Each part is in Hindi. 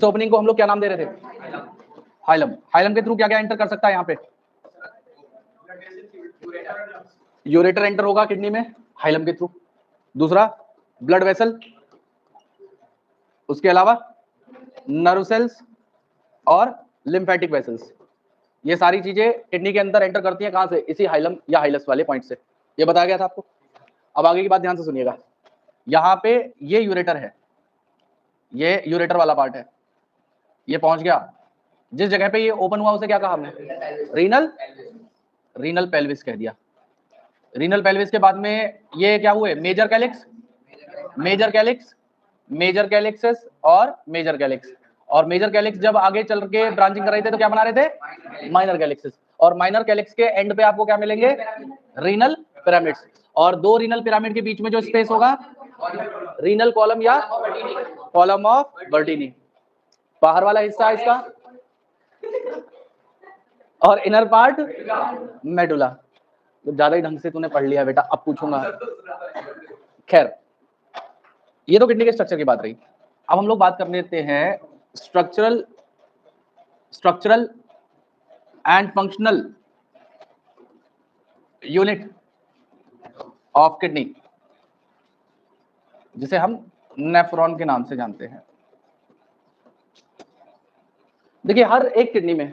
ओपनिंग को हम लोग क्या नाम दे रहे थे? हाइलम। हाइलम के थ्रू क्या क्या एंटर कर सकता है यहाँ पे? यूरेटर एंटर होगा किडनी में हाइलम के थ्रू। दूसरा ब्लड वेसल, उसके अलावा नर्व सेल्स और लिम्फेटिक वेसल्स, ये सारी चीजें किडनी के अंदर एंटर करती हैं। कहां से? इसी हाइलम या हाइलस वाले पॉइंट से। ये बताया गया था आपको। अब आगे की बात ध्यान से सुनिएगा। यहाँ पे ये यूरेटर है, ये यूरेटर वाला पार्ट है, ये पहुंच गया। जिस जगह पे ये ओपन हुआ उसे क्या कहा हमने? रीनल पेल्विस कह दिया। रीनल पेल्विस के बाद में ये क्या हुए? Major calyx, major calyx, major calyxes और मेजर कैलिक्स। और मेजर कैलिक्स जब आगे चल के ब्रांचिंग कर रहे थे तो क्या बना रहे थे? माइनर कैलिक्सेस। और माइनर कैलिक्स के एंड पे आपको क्या मिलेंगे? Renal pyramids. और दो रीनल पिरामिड के बीच में जो स्पेस होगा, रीनल कॉलम या कॉलम ऑफ बर्टीनी, बाहर वाला हिस्सा इसका, और इनर पार्ट मेडुला। तो ज्यादा ही ढंग से तूने पढ़ लिया बेटा, अब पूछूंगा। खैर, ये तो किडनी के स्ट्रक्चर की बात रही। अब हम लोग बात कर लेते हैं structural and functional unit of kidney, जिसे हम नेफ्रॉन के नाम से जानते हैं। देखिए, हर एक किडनी में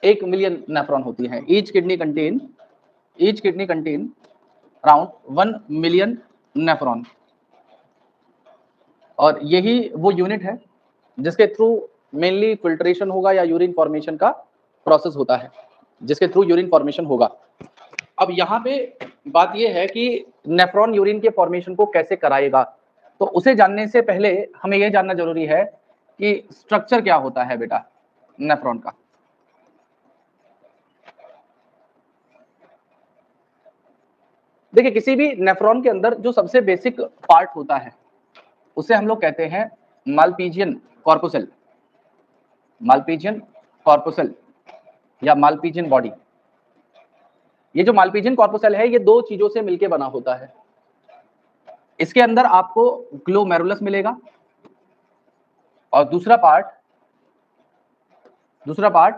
1 मिलियन नेफ्रॉन होती है। Each kidney contain around 1 million nephron. और यही वो यूनिट है जिसके थ्रू मेनली फिल्ट्रेशन होगा या यूरिन फॉर्मेशन का प्रोसेस होता है, जिसके थ्रू यूरिन फॉर्मेशन होगा। अब यहाँ पे बात यह है कि नेफ्रॉन यूरिन के फॉर्मेशन को कैसे कराएगा, तो उसे जानने से पहले हमें यह जानना जरूरी है कि स्ट्रक्चर क्या होता है बेटा नेफ्रॉन का। देखिए, किसी भी नेफ्रॉन के अंदर जो सबसे बेसिक पार्ट होता है उसे हम लोग कहते हैं मालपीजियन कॉर्पुसेल, मालपीजियन कॉर्पुसेल या मालपीजियन बॉडी। ये जो मालपीजियन कॉर्पुसेल है, ये दो चीजों से मिलकर बना होता है। इसके अंदर आपको ग्लोमेरुलस मिलेगा और दूसरा पार्ट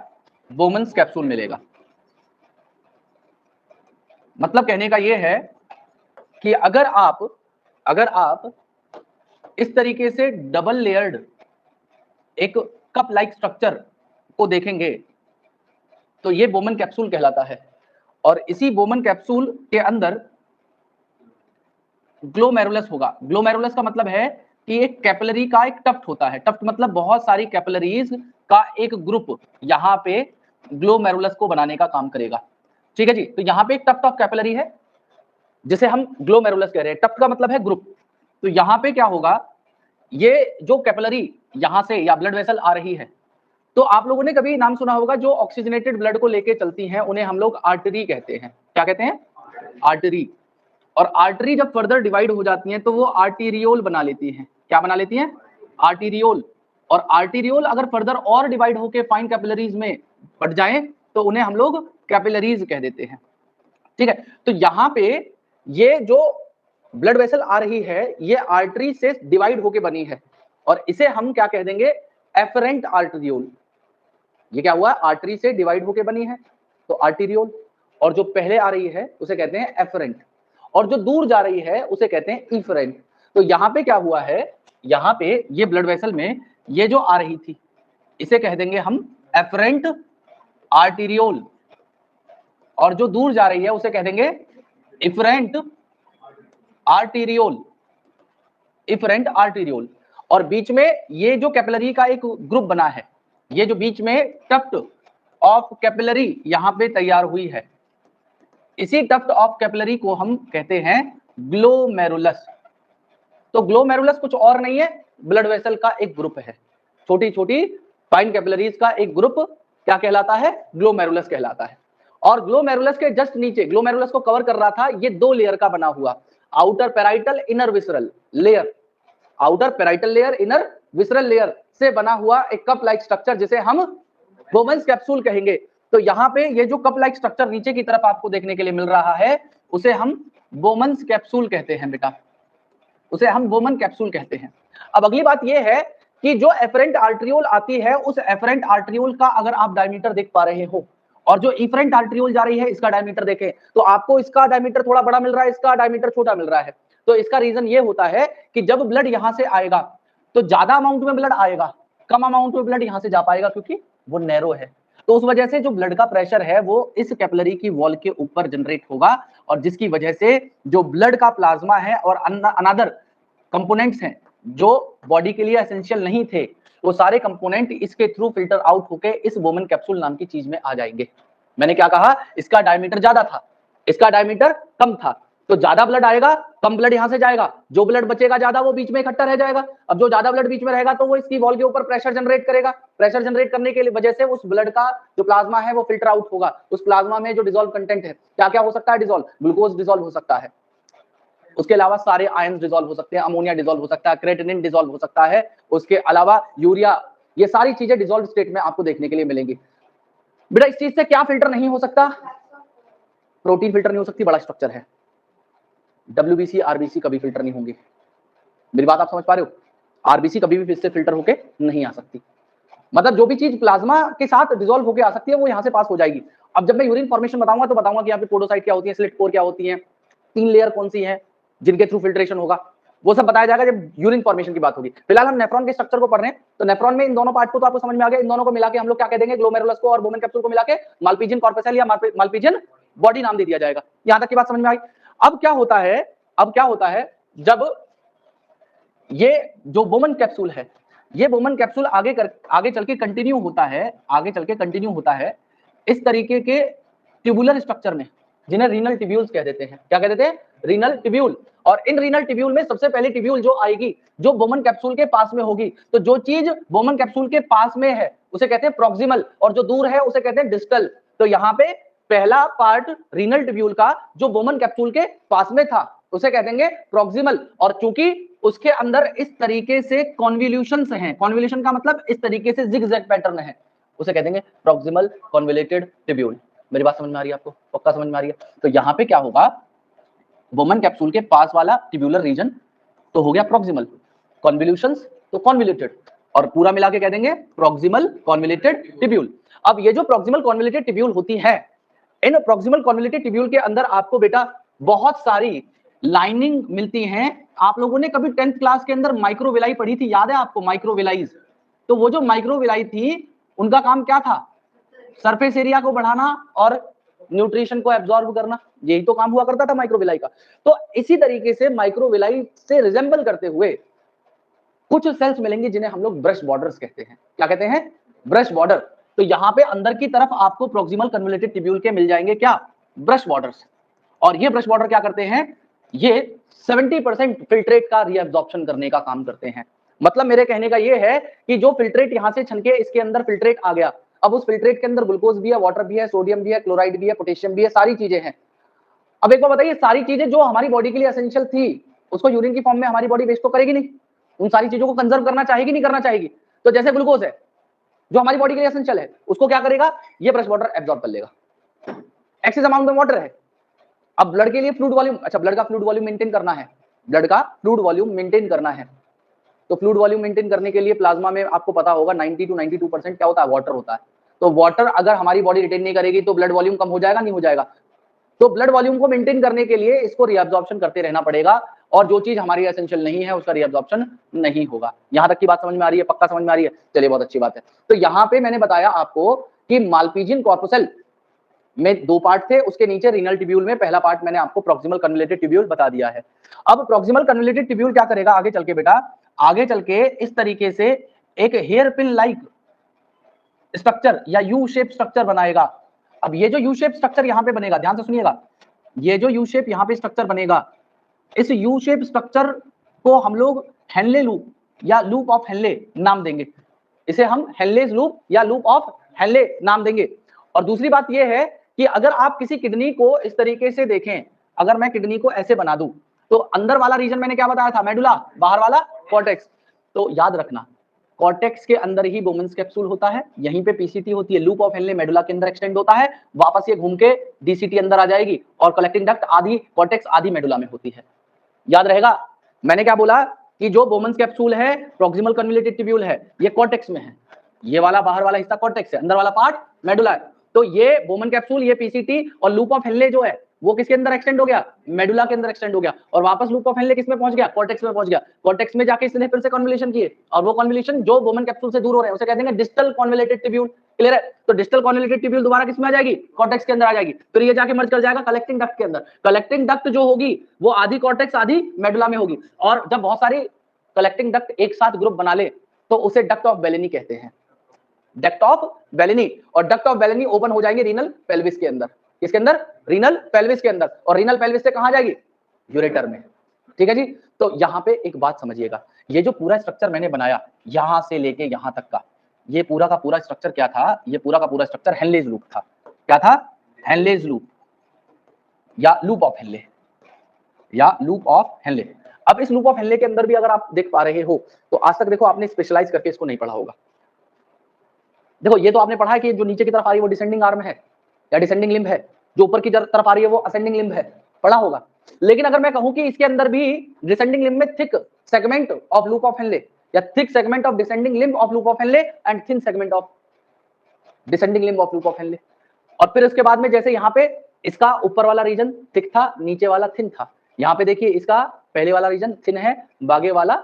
बोमन्स कैप्सूल मिलेगा। मतलब कहने का यह है कि अगर आप इस तरीके से डबल लेयर्ड एक कप लाइक स्ट्रक्चर को देखेंगे तो ये बोमन कैप्सूल कहलाता है। और इसी बोमन कैप्सूल के अंदर ग्लोमेरुलस होगा। ग्लोमेरुलस का मतलब है कि एक कैपिलरी का एक टफ्ट होता है। टफ्ट मतलब बहुत सारी कैपिलरीज का एक ग्रुप यहाँ पे ग्लोमेरुलस को बनाने का काम करेगा। ठीक है जी। तो यहाँ पे एक टफ्ट ऑफ कैपिलरी है जिसे हम ग्लोमेरुलस कह रहे हैं। टफ्ट का मतलब है ग्रुप। तो यहाँ पे क्या होगा, ये जो कैपिलरी यहाँ से या ब्लड वेसल आ रही है, तो आप लोगों ने कभी नाम सुना होगा जो ऑक्सीजनेटेड ब्लड को लेके चलती हैं, उन्हें हम लोग आर्टरी कहते हैं। क्या कहते हैं? आर्टरी। और आर्टरी जब फर्दर डिवाइड हो जाती हैं तो वो आर्टीरियोल बना लेती हैं। क्या बना लेती हैं? आर्टीरियोल। और आर्टीरियोल अगर फर्दर और डिवाइड होके फाइन कैपिलरीज में बढ़ जाएं तो उन्हें हम लोग कैपिलरीज कह देते हैं। ठीक है। तो यहाँ पे ये जो ब्लड वेसल आ रही है ये आर्टरी से डिवाइड होके बनी है और इसे हम क्या कह देंगे? Efferent arteriole. ये क्या हुआ? आर्टरी से डिवाइड होके बनी है तो आर्टीरियोल। और जो पहले आ रही है उसे कहते हैं एफरेंट, और जो दूर जा रही है उसे कहते हैं इफरेंट। तो यहाँ पे क्या हुआ है, यहाँ पे ये ब्लड वेसल में ये जो आ रही थी इसे कह देंगे हम एफरेंट आर्टीरियोल, और जो दूर जा रही है उसे कह देंगे इफरेंट आर्टीरियोल, इफरेंट आर्टीरियोल। और बीच में ये जो कैपिलरी का एक ग्रुप बना है, ये जो बीच में टफ्ट ऑफ कैपिलरी यहां पे तैयार हुई है, इसी टफ्ट ऑफ कैपिलरी को हम कहते हैं ग्लोमेरुलस। तो ग्लोमेरुलस कुछ और नहीं है, ब्लड वेसल का एक ग्रुप है। छोटी छोटी फाइन कैपिलरीज का एक ग्रुप क्या कहलाता है? ग्लोमेरुलस कहलाता है। और ग्लोमेरुलस के जस्ट नीचे, ग्लोमेरुलस को कवर कर रहा था ये दो लेयर का बना हुआ outer parietal inner visceral layer, outer parietal layer inner visceral layer से बना हुआ एक कप लाइक स्ट्रक्चर जिसे हम बोमन्स कैप्सूल कहेंगे। तो यहाँ पे ये जो कप लाइक स्ट्रक्चर नीचे की तरफ आपको देखने के लिए मिल रहा है उसे हम बोमन्स कैप्सूल कहते हैं बेटा, उसे हम बोमन कैप्सूल कहते हैं। अब अगली बात यह है कि जो एफरेंट आर्टरियोल आती है उस एफरेंट आर्टरियोल का अगर आप डायमीटर देख पा रहे हो और जो इफरेंट आर्टरियोल जा रही है इसका डायमीटर देखें तो आपको इसका डायमीटर थोड़ा बड़ा मिल रहा है, इसका डायमीटर छोटा मिल रहा है। तो इसका रीजन ये होता है कि जब ब्लड यहां से आएगा तो ज्यादा अमाउंट में ब्लड आएगा, कम अमाउंट में ब्लड यहां से जा पाएगा क्योंकि वो नैरो है। तो उस वजह से जो ब्लड का प्रेशर है वो इस कैपिलरी की वॉल के ऊपर जनरेट होगा और जिसकी वजह से जो ब्लड का प्लाज्मा है और अनदर कंपोनेंट्स हैं जो बॉडी के लिए एसेंशियल नहीं थे वो सारे कंपोनेंट इसके थ्रू फिल्टर आउट होके इस बोमन कैप्सूल नाम की चीज में आ जाएंगे। मैंने क्या कहा, इसका डायमीटर ज्यादा था, इसका डायमीटर कम था, तो ज्यादा ब्लड आएगा, कम ब्लड यहां से जाएगा, जो ब्लड बचेगा ज्यादा वो बीच में इकट्ठा रह जाएगा। अब जो ज्यादा ब्लड बीच में रहेगा तो वो इसकी वॉल के ऊपर प्रेशर जनरेट करेगा, प्रेशर जनरेट करने के वजह से उस ब्लड का जो प्लाज्मा है वो फिल्टर आउट होगा। उस प्लाज्मा में जो डिसॉल्व कंटेंट है, क्या क्या हो सकता है डिसॉल्व, ग्लूकोज डिसॉल्व हो सकता है, उसके अलावा सारे आयंस डिसॉल्व हो सकते हैं, अमोनिया डिसॉल्व हो सकता है, क्रेटिनिन डिसॉल्व हो सकता है, उसके अलावा यूरिया, ये सारी चीजें डिसॉल्व स्टेट में आपको देखने के लिए मिलेंगी। बेटा इस चीज से क्या फिल्टर नहीं हो सकता, प्रोटीन फिल्टर नहीं हो सकती, बड़ा स्ट्रक्चर है। डब्ल्यूबीसी आरबीसी कभी फिल्टर नहीं होंगे, मेरी बात आप समझ पा रहे हो, आरबीसी कभी भी इससे फिल्टर होके नहीं आ सकती। मतलब जो भी चीज प्लाज्मा के साथ डिसॉल्व होके आ सकती है वो यहां से पास हो जाएगी। अब जब मैं यूरिन फॉर्मेशन बताऊंगा तो बताऊंगा कि यहाँ पे पोडोसाइट क्या होती है, स्लिट कोर क्या होती है, 3 लेयर कौन सी है जिनके थ्रू फिल्ट्रेशन होगा, वो सब बताया जाएगा जब यूरिन फॉर्मेशन की बात होगी। फिलहाल हम नेफ्रॉन के स्ट्रक्चर को पढ़ रहे हैं, तो नेफ्रॉन में इन दोनों पार्ट को तो आपको समझ में आ गया, इन दोनों को मिला के हम लोग क्या कह देंगे, ग्लोमेरुलस को और बोमन कैप्सूल को मिला के माल्पीजियन कॉर्पसेल या माल्पीजियन बॉडी नाम दे दिया जाएगा। यहां तक की बात समझ में आई। अब क्या होता है जब ये जो बोमन कैप्सूल है, ये बोमन कैप्सूल आगे चल के कंटिन्यू होता है इस तरीके के ट्यूबुलर स्ट्रक्चर में, जिन्हें रीनल ट्यूब्यूल्स कह देते हैं। क्या कह देते हैं, रीनल ट्यूब्यूल। और इन रीनल ट्यूब्यूल में सबसे पहली ट्यूब्यूल जो आएगी जो बोमन कैप्सूल के पास में होगी, तो जो चीज बोमन कैप्सूल के पास में है उसे कहते हैं प्रॉक्सिमल और जो दूर है उसे कहते हैं डिस्टल। तो यहाँ पे पहला पार्ट रीनल ट्यूब्यूल का जो बोमन कैप्सूल के पास में था उसे कह देंगे प्रॉक्सिमल, और चूंकि उसके अंदर इस तरीके से कॉन्वोल्यूशंस हैं, कॉन्वोल्यूशन का मतलब इस तरीके से जिगजैग पैटर्न है, उसे कह देंगे प्रॉक्सिमल कॉन्वोलेटेड ट्यूब्यूल। मेरी बात समझ में आ रही है आपको, पक्का समझ में आ रही है। तो यहाँ पे क्या होगा, बोमन कैप्सूल के पास वाला ट्यूब्यूलर रीजन तो हो गया प्रॉक्सिमल, कॉन्वोल्यूशंस तो कॉन्वोल्यूटेड, और पूरा मिला के कह देंगे प्रॉक्सिमल कॉन्वोलेटेड ट्यूब्यूल। अब ये जो प्रॉक्सिमल कॉन्वोलेटेड ट्यूब्यूल होती है, इन प्रॉक्सिमल कॉन्वोलेटेड ट्यूब्यूल के अंदर आपको बेटा बहुत सारी लाइनिंग मिलती हैं। आप लोगों ने कभी 10th क्लास के अंदर माइक्रोविलाई पढ़ी थी, याद है आपको माइक्रोविलाईज? तो वो जो माइक्रोविलाई थी उनका काम क्या था, सरफेस एरिया को बढ़ाना और न्यूट्रिशन को एब्जॉर्ब करना, यही तो काम हुआ करता था माइक्रोविलाई का। तो इसी तरीके से माइक्रोविलाई से रिजेंबल करते हुए कुछ सेल्स मिलेंगे जिन्हें हम लोग ब्रश बॉर्डर्स कहते हैं। क्या कहते हैं, ब्रश बॉर्डर। तो यहाँ पे अंदर की तरफ आपको प्रॉक्सिमल कन्वोलेटेड ट्यूब्यूल के मिल जाएंगे क्या, ब्रश बॉर्डर्स। और ये ब्रश बॉर्डर क्या करते हैं, ये 70% फिल्ट्रेट का रीअब्जॉर्प्शन करने का काम करते हैं। मतलब मेरे कहने का ये है कि जो फिल्ट्रेट यहां से छनके इसके अंदर फिल्ट्रेट आ गया, अब उस फिल्ट्रेट के अंदर ग्लूकोज भी है, वाटर भी है, सोडियम भी है, क्लोराइड भी है, पोटेशियम भी है, सारी चीजें हैं। अब एक बार बताइए, सारी चीजें जो हमारी बॉडी के लिए एसेंशियल थी उसको यूरिन की फॉर्म में हमारी बॉडी वेस्ट तो करेगी नहीं, उन सारी चीजों को कंजर्व करना चाहेगी नहीं करना चाहेगी। तो जैसे ग्लूकोज है जो हमारी बॉडी के लिए एसेंशियल है, उसको क्या करेगा, ये ब्रश वाटर एब्जॉर्ब कर लेगा। एक्सेस अमाउंट में वाटर है, अब ब्लड के लिए फ्लूइड वॉल्यूम, अच्छा ब्लड का फ्लूइड वॉल्यूम मेंटेन करना है, ब्लड का फ्लूइड वॉल्यूम मेंटेन करना है, तो फ्लूइड वॉल्यूम मेंटेन करने के लिए प्लाज्मा में आपको पता होगा 90 to 92% क्या होता है, वाटर होता है। तो वाटर अगर हमारी बॉडी रिटेन नहीं करेगी तो ब्लड वॉल्यूम कम हो जाएगा, नहीं हो जाएगा। तो ब्लड वॉल्यूम को मेंटेन करने के लिए इसको रीअब्जॉर्प्शन करते रहना पड़ेगा, और जो चीज हमारी एसेंशियल नहीं है उसका रीअब्जॉर्प्शन नहीं होगा। यहां तक की बात समझ में आ रही है, पक्का समझ में आ रही है, चलिए बहुत अच्छी बात है। तो यहाँ पे मैंने बताया आपको कि माल्पीजियन कॉर्पसेल में 2 पार्ट थे, उसके नीचे रीनल ट्यूब्यूल में पहला पार्ट मैंने आपको प्रॉक्सिमल कन्वोलेटेड ट्यूब्यूल बता दिया है। अब प्रॉक्सिमल कन्वोलेटेड ट्यूब्यूल क्या करेगा आगे चल के बेटा, आगे चल के इस तरीके से एक हेयर पिन लाइक स्ट्रक्चर या यू शेप स्ट्रक्चर बनाएगा। अब ये जो यू शेप स्ट्रक्चर यहां पे बनेगा, ध्यान से सुनिएगा, ये जो यू शेप यहां पे स्ट्रक्चर बनेगा, इस यू शेप स्ट्रक्चर को हम लोग हेनले लूप या लूप ऑफ हेनले नाम देंगे, इसे हम हेनलेज लूप या लूप ऑफ हेनले नाम देंगे। और दूसरी बात यह है कि अगर आप किसी किडनी को इस तरीके से देखें, अगर मैं किडनी को ऐसे बना दूं तो अंदर वाला रीजन मैंने क्या बताया था, मेडुला, बाहर वाला कॉर्टेक्स। तो याद रखना, कॉर्टेक्स के अंदर ही बोमेन्स कैप्सूल होता है, यहीं पे पीसीटी होती है, लूप ऑफ हेनले मेडुला के अंदर एक्सटेंड होता है, वापस ये घूम के डीसीटी अंदर आ जाएगी, और कलेक्टिंग डक्ट आधी कॉर्टेक्स आधी मेडुला में होती है। याद रहेगा मैंने क्या बोला कि जो बोमन्स कैप्सूल है, प्रॉक्सिमल कन्वोल्यूटेड ट्यूब्यूल है, ये कॉर्टेक्स में है, ये वाला बाहर वाला हिस्सा कॉर्टेक्स है, अंदर वाला पार्ट मेडुला है। तो ये बोमन कैप्सूल, ये पीसीटी और लूप ऑफ हेनले जो है वो किसके अंदर एक्सटेंड हो गया, मेडुला के अंदर एक्सटेंड हो गया, और वापस लूप ऑफ हेनले किसमें पहुंच गया, कॉर्टेक्स में पहुंच गया। कॉर्टेक्स में जाके इसने फिर से कन्वोल्यूशन किए, और वो कन्वोल्यूशन जो बोमन कैप्सूल से दूर हो रहे हैं उसे कहते हैं डिस्टल कन्वोल्यूटेड ट्यूब्यूल। क्लियर है? तो डिस्टल कन्वोल्यूटेड ट्यूब्यूल दोबारा किसमें आ जाएगी, कॉर्टेक्स के अंदर आ जाएगी, फिर ये जाके मर्ज कर जाएगा कलेक्टिंग डक्ट के अंदर। कलेक्टिंग डक्ट जो होगी वो आधी कॉर्टेक्स आधी मेडुला में होगी, और जब बहुत सारी कलेक्टिंग डक्ट एक साथ ग्रुप बना ले तो उसे डक्ट ऑफ बेलेनी कहते हैं, डक्ट ऑफ बेलेनी। और डक्ट ऑफ बेलेनी ओपन हो जाएंगे रीनल पेल्विस के अंदर, किसके अंदर, रीनल पेल्विस के अंदर, और रीनल पेल्विस से कहां जाएगी, यूरेटर में। ठीक है जी। तो यहां पे एक बात समझिएगा, ये जो पूरा स्ट्रक्चर मैंने बनाया यहां से लेके यहां तक का, ये पूरा का पूरा स्ट्रक्चर क्या था, ये पूरा का पूरा स्ट्रक्चर हेनलेज लूप था। क्या था, हेनलेज लूप या लूप ऑफ हेनले, या लूप ऑफ हेनले। अब इस लूप ऑफ हेनले के अंदर भी अगर आप देख पा रहे हो तो आज तक देखो आपने स्पेशलाइज करके इसको नहीं पढ़ा होगा। देखो ये तो आपने पढ़ा है कि जो नीचे की तरफ आ रही है वो डिसेंडिंग आर्म है या डिसेंडिंग लिम्ब है, जो ऊपर की तरफ आ रही है वो असेंडिंग लिम्ब है, पढ़ा होगा। लेकिन अगर मैं कहूं कि इसके अंदर भी डिसेंडिंग लिम्ब में thick segment of loop of Henle, या thick segment of descending limb of loop of Henle and thin segment of descending limb of loop of Henle, और फिर उसके बाद में जैसे यहाँ पे इसका ऊपर वाला रीजन थिक था, नीचे वाला थिन था, यहाँ पे देखिए इसका पहले वाला रीजन थिन है, बागे वाला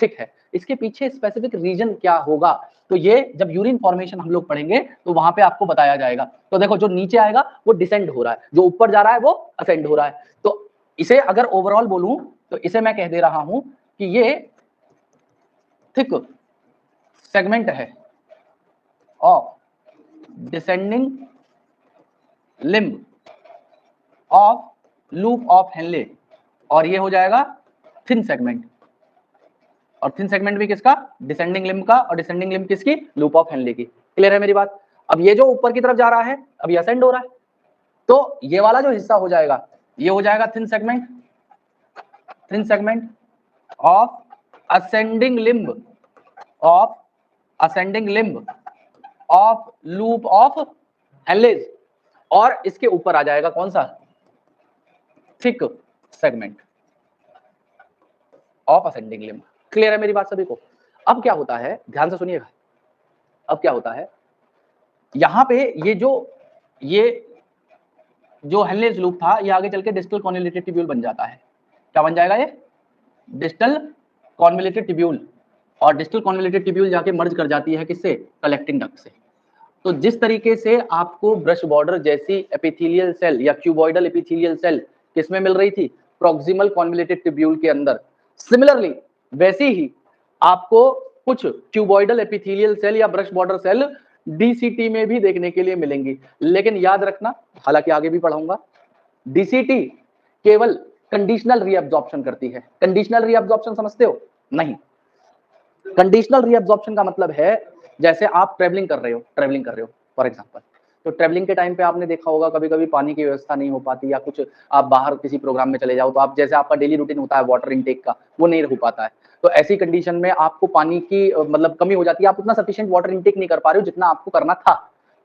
थिक है। इसके पीछे स्पेसिफिक रीजन क्या होगा, तो ये जब यूरिन फॉर्मेशन हम लोग पढ़ेंगे तो वहां पे आपको बताया जाएगा। तो देखो जो नीचे आएगा वो डिसेंड हो रहा है, जो ऊपर जा रहा है वो असेंड हो रहा है। तो इसे अगर ओवरऑल बोलूं तो इसे मैं कह दे रहा हूं कि ये थिक सेगमेंट है of descending limb of loop of Henle, और ये हो जाएगा थिन सेगमेंट, और थिन सेगमेंट भी किसका, डिसेंडिंग लिम्ब का, और डिसेंडिंग लिम्ब किसकी, लूप ऑफ हेनले की। क्लियर है मेरी बात? अब ये जो ऊपर की तरफ जा रहा है अब ये असेंड हो रहा है, तो ये वाला जो हिस्सा हो जाएगा ये हो जाएगा thin segment, thin segment of ascending limb of ascending limb of loop of Henle's, और इसके ऊपर आ जाएगा कौन सा, thick segment of ascending limb. Clear है मेरी बात सभी को? अब क्या होता है, ध्यान से सुनिएगा, अब क्या होता है यहां पे ये जो हेनलेज लूप था ये आगे चल के डिस्टल कॉन्वोल्यूटेड ट्यूब्यूल बन जाता है। क्या बन जाएगा, ये डिस्टल कॉन्वोल्यूटेड ट्यूब्यूल, और डिस्टल कॉन्वोल्यूटेड ट्यूब्यूल जाके मर्ज कर जाती है किससे, कलेक्टिंग डक्ट से। तो जिस तरीके से आपको ब्रश बॉर्डर जैसी एपिथेलियल सेल या क्यूबॉइडल एपिथेलियल सेल किसमें मिल रही थी, प्रॉक्सिमल कॉन्वोल्यूटेड ट्यूब्यूल के अंदर, सिमिलरली वैसे ही आपको कुछ क्यूबॉइडल एपिथेलियल सेल या ब्रश बॉर्डर सेल डीसीटी में भी देखने के लिए मिलेंगी। लेकिन याद रखना, हालांकि आगे भी पढ़ाऊंगा, डीसीटी केवल कंडीशनल रीअब्जॉर्प्शन करती है। कंडीशनल रीअब्जॉर्प्शन समझते हो? नहीं। कंडीशनल रीअब्जॉर्प्शन का मतलब है जैसे आप ट्रेवलिंग कर रहे हो फॉर एग्जांपल, तो ट्रेवलिंग के टाइम पे आपने देखा होगा कभी कभी पानी की व्यवस्था नहीं हो पाती, या कुछ आप बाहर किसी प्रोग्राम में चले जाओ तो आप जैसे आपका डेली रूटीन होता है वाटर इनटेक का वो नहीं हो पाता है, तो ऐसी कंडीशन में आपको पानी की मतलब कमी हो जाती है, आप उतना सफिशिएंट वाटर इनटेक नहीं कर पा रहे हो जितना आपको करना था।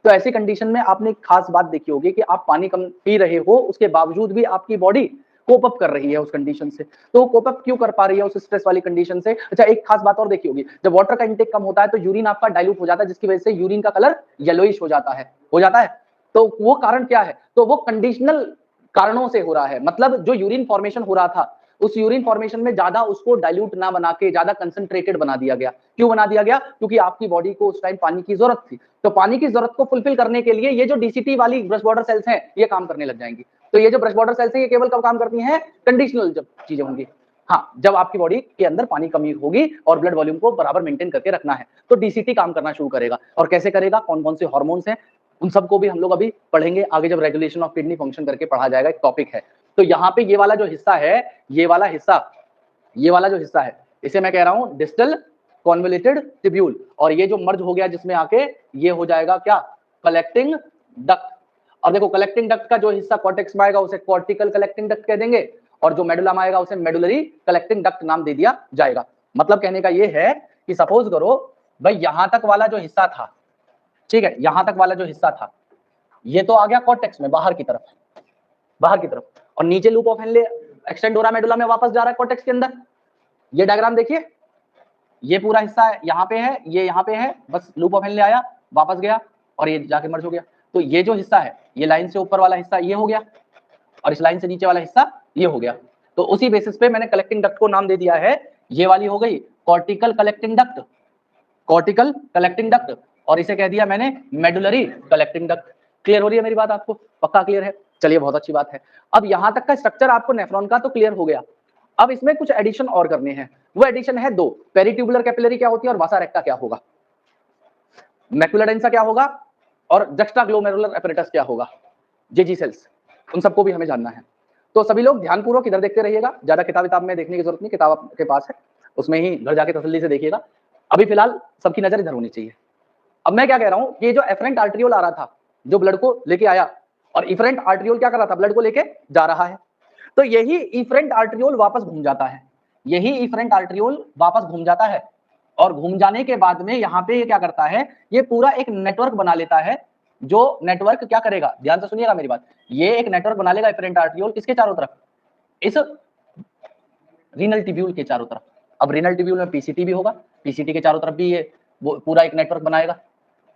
तो ऐसी कंडीशन में आपने एक खास बात देखी होगी कि आप पानी कम पी रहे हो उसके बावजूद भी आपकी बॉडी कोप अप कर रही है उस कंडीशन से। तो कोप अप क्यों कर पा रही है उस स्ट्रेस वाली कंडीशन से? अच्छा, एक खास बात और देखी होगी, जब वाटर का इंटेक कम होता है तो यूरिन आपका डाइल्यूट हो जाता है, जिसकी वजह से यूरिन का कलर येलोइश हो जाता है। तो वो कारण क्या है? तो वो कंडीशनल कारणों से हो रहा है, मतलब जो यूरिन फॉर्मेशन हो रहा था उस यूरिन फॉर्मेशन में ज्यादा उसको डाइल्यूट ना बना के ज्यादा कंसंट्रेटेड बना दिया गया। क्यों बना दिया गया? क्योंकि आपकी बॉडी को उस टाइम पानी की जरूरत थी। तो पानी की जरूरत को फुलफिल करने के लिए ये जो डीसीटी वाली ब्रश बॉर्डर सेल्स हैं ये काम करने लग जाएंगी। तो ये जो ब्रश बॉर्डर सेल्स हैं ये केवल कब काम करती हैं? कंडीशनल जब चीजें होंगी, हाँ, जब आपकी बॉडी के अंदर पानी कमी होगी और ब्लड वॉल्यूम को बराबर मेंटेन करके रखना है तो डीसीटी काम करना शुरू करेगा। और कैसे करेगा, कौन कौन से हार्मोन्स हैं उन सबको भी हम लोग अभी पढ़ेंगे आगे, जब रेगुलेशन ऑफ किडनी फंक्शन करके पढ़ा जाएगा, एक टॉपिक है। तो यहाँ पे ये वाला जो हिस्सा है, ये वाला जो हिस्सा है इसे मैं कह रहा हूं डिस्टल कॉन्वोल्यूटेड ट्यूब्यूल, और ये जो मर्ज हो गया जिसमें आके ये हो जाएगा क्या, कलेक्टिंग डक्ट। और देखो कलेक्टिंग डक्ट का जो हिस्सा कॉर्टेक्स में आएगा उसे कॉर्टिकल कलेक्टिंग डक्ट कह देंगे, और जो मेडुला में आएगा उसे मेडुलरी कलेक्टिंग डक्ट नाम दे दिया जाएगा। मतलब कहने का ये है कि सपोज करो भाई यहां तक वाला जो हिस्सा था, ठीक है, यहां तक वाला जो हिस्सा था ये तो आ गया कॉर्टेक्स में बाहर की तरफ, और नीचे लूप ऑफ हेनले एक्सटेंड हो रहा है मेडुला में वापस जा रहा है कॉर्टेक्स के अंदर। ये डायग्राम देखिए, ये पूरा हिस्सा यहाँ पे है, ये यहाँ पे है, बस लूप ऑफ हेनले आया, वापस गया और ये जाके मर्ज हो गया। तो ये जो हिस्सा है, ये लाइन से ऊपर वाला हिस्सा ये हो गया और इस लाइन से नीचे वाला हिस्सा ये हो गया। तो उसी बेसिस पे मैंने कलेक्टिंग डक्ट को नाम दे दिया है, ये वाली हो गई cortical collecting duct, cortical collecting duct, और इसे कह दिया मैंने मेडुलरी कलेक्टिंग डक्ट। क्लियर हो रही है मेरी बात आपको? पक्का क्लियर है? चलिए बहुत अच्छी बात है। अब यहां तक का स्ट्रक्चर आपको नेफ्रॉन का तो क्लियर हो गया। अब इसमें कुछ एडिशन और करने हैं, वो एडिशन है दो, पेरिट्यूबुलर कैपिलरी क्या होती है और वासा रेक्टा क्या होगा, मैक्युला डेंसा क्या होगा और जक्स्टाग्लोमेरुलर एपरेटस क्या होगा, जेजी सेल्स, उन सबको भी हमें जानना है। तो सभी लोग ध्यानपूर्वक इधर देखते रहिएगा, ज्यादा किताब में देखने की जरूरत नहीं, किताब आपके पास है, उसमें ही घर जाके तसल्ली से देखिएगा। अभी फिलहाल सबकी नजर इधर होनी चाहिए। अब मैं क्या कह रहा हूं, ये जो एफरेंट आर्ट्रियोल आ रहा था, जो ब्लड को लेके आया, और इफरेंट आर्ट्रियोल क्या कर रहा था, ब्लड को लेके जा रहा है। तो यही इफरेंट आर्ट्रियोल वापस घूम जाता है, यही इफरेंट आर्ट्रियोल वापस घूम जाता है, और घूम जाने के बाद में यहाँ पे ये क्या करता है, ये पूरा एक नेटवर्क बना लेता है। जो नेटवर्क क्या करेगा, ध्यान से सुनिएगा मेरी बात, ये एक नेटवर्क बना लेगा इफरेंट आर्ट्रियोल किसके चारों तरफ, इस रीनल टिब्यूल के चारों तरफ। अब रीनल टिब्यूल में पीसीटी भी होगा, पीसीटी के चारों तरफ भी ये वो पूरा एक नेटवर्क बनाएगा,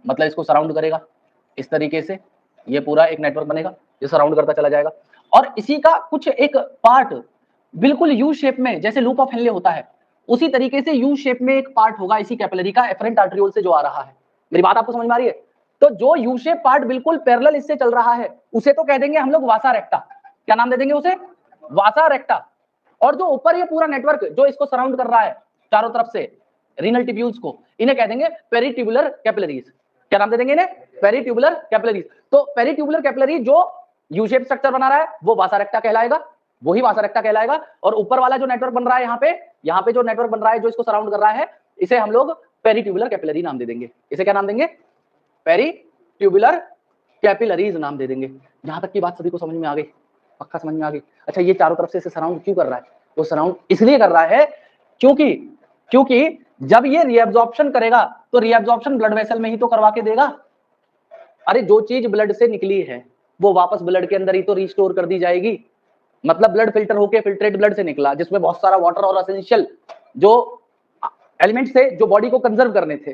मतलब इसको सराउंड करेगा इस तरीके से, ये पूरा एक नेटवर्क बनेगा, ये सराउंड करता चला जाएगा। और इसी का कुछ एक पार्ट बिल्कुल यू शेप में, जैसे लूप ऑफ हेनले होता है, उसी तरीके से यू शेप में एक पार्ट होगा इसी कैपिलरी का, एफरेंट आर्ट्रियोल से जो आ रहा है। मेरी बात आपको समझ में आ रही है? तो जो यू शेप पार्ट बिल्कुल पैरेलल इससे चल रहा है, उसे तो कह देंगे हम लोग वासा रेक्टा। क्या नाम दे देंगे उसे? वासा रेक्टा। और जो ऊपर ये पूरा नेटवर्क जो इसको सराउंड कर रहा है चारों तरफ से, रीनल टिब्यूल्स को, इन्हें कह देंगे पेरिट्यूबुलर कैपिलरीज। क्या नाम दे देंगे इन्हें? Peritubular capillaries. तो पेरिट्यूबुलर कैपिलरी जो यू शेप स्ट्रक्चर बना रहा है वो वासा रेक्टा कहलाएगा, वही वासा रेक्टा कहलाएगा। और ऊपर वाला जो नेटवर्क बन रहा है यहाँ पे जो नेटवर्क बन रहा है जो इसको सराउंड कर रहा है, इसे हम लोग पेरिट्यूबुलर कैपिलरी नाम दे देंगे। इसे क्या नाम देंगे? पेरिट्यूबुलर कैपिलरीज नाम दे देंगे। यहां तक की बात सभी को समझ में आ गई? पक्का समझ में आ गई? अच्छा, ये चारों तरफ से इसे सराउंड क्यों कर रहा है? वो सराउंड इसलिए कर रहा है क्योंकि जब ये रीअब्जॉर्प्शन करेगा तो रीअब्जॉर्प्शन ब्लड वेसल में ही तो करवा के देगा। अरे जो चीज ब्लड से निकली है वो वापस ब्लड के अंदर ही तो रिस्टोर कर दी जाएगी। मतलब ब्लड फिल्टर होके फिल्ट्रेट ब्लड से निकला, जिसमें बहुत सारा वाटर और एसेंशियल जो एलिमेंट्स थे जो बॉडी को कंजर्व करने थे,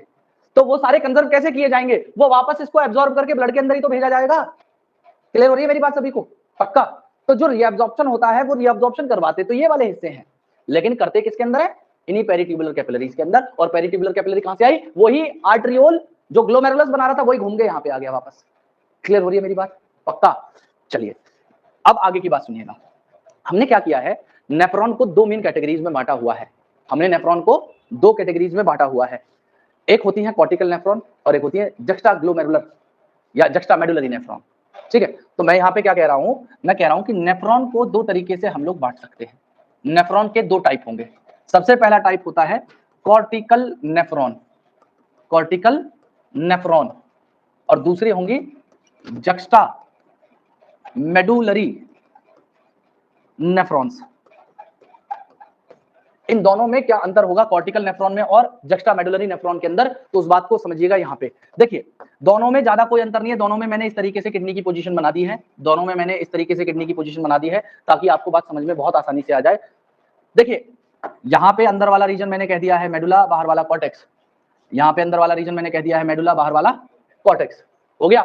तो वो सारे कंजर्व कैसे किए जाएंगे? वो वापस इसको एब्जॉर्ब करके ब्लड के अंदर ही तो भेजा जाएगा। क्लियर हो रही है मेरी बात सभी को? पक्का? तो जो रीअब्जॉर्प्शन होता है वो रीअब्जॉर्प्शन करवाते तो ये वाले हिस्से हैं, लेकिन करते किसके अंदर है? इन्हीं पेरिट्यूबुलर कैपिलरीज के अंदर। और पेरिट्यूबुलर कैपिलरी कहां से आई? वही आर्ट्रियोल जो ग्लोमेरुलस बना रहा था वही घूम के यहाँ पे आ गया वापस। क्लियर हो रही है मेरी बात? पक्का? चलिए अब आगे की बात सुनिएगा। हमने क्या किया है, नेफ्रॉन को दो मेन कैटेगरीज में बांटा हुआ है। हमने नेफ्रॉन को दो कैटेगरीज में बांटा हुआ है, एक होती है कॉर्टिकल नेफ्रॉन और एक होती है जक्स्टाग्लोमेरुलर या जक्स्टामेडुलरी नेफ्रॉन। ठीक है, तो मैं यहाँ पे क्या कह रहा हूं, मैं कह रहा हूं कि नेफ्रॉन को दो तरीके से हम लोग बांट सकते हैं। नेफ्रॉन के दो टाइप होंगे। सबसे पहला टाइप होता है कॉर्टिकल नेफ्रॉन, कॉर्टिकल नेफ्रॉन, और दूसरी होंगी जक्स्टामेडुलरी नेफ्रॉन्स। इन दोनों में क्या अंतर होगा, कॉर्टिकल नेफ्रॉन में और जक्स्टामेडुलरी नेफ्रॉन के अंदर? तो उस बात को समझिएगा। यहाँ पे देखिए, दोनों में ज्यादा कोई अंतर नहीं है। दोनों में मैंने इस तरीके से किडनी की पोजीशन बना दी है, दोनों में मैंने इस तरीके से किडनी की पोजीशन बना दी है ताकि आपको बात समझ में बहुत आसानी से आ जाए। देखिए, यहाँ पे अंदर वाला रीजन मैंने कह दिया है मेडुला, बाहर वाला कॉर्टेक्स। यहाँ पे अंदर वाला रीजन मैंने कह दिया है मेडुला, बाहर वाला कॉर्टेक्स। हो गया।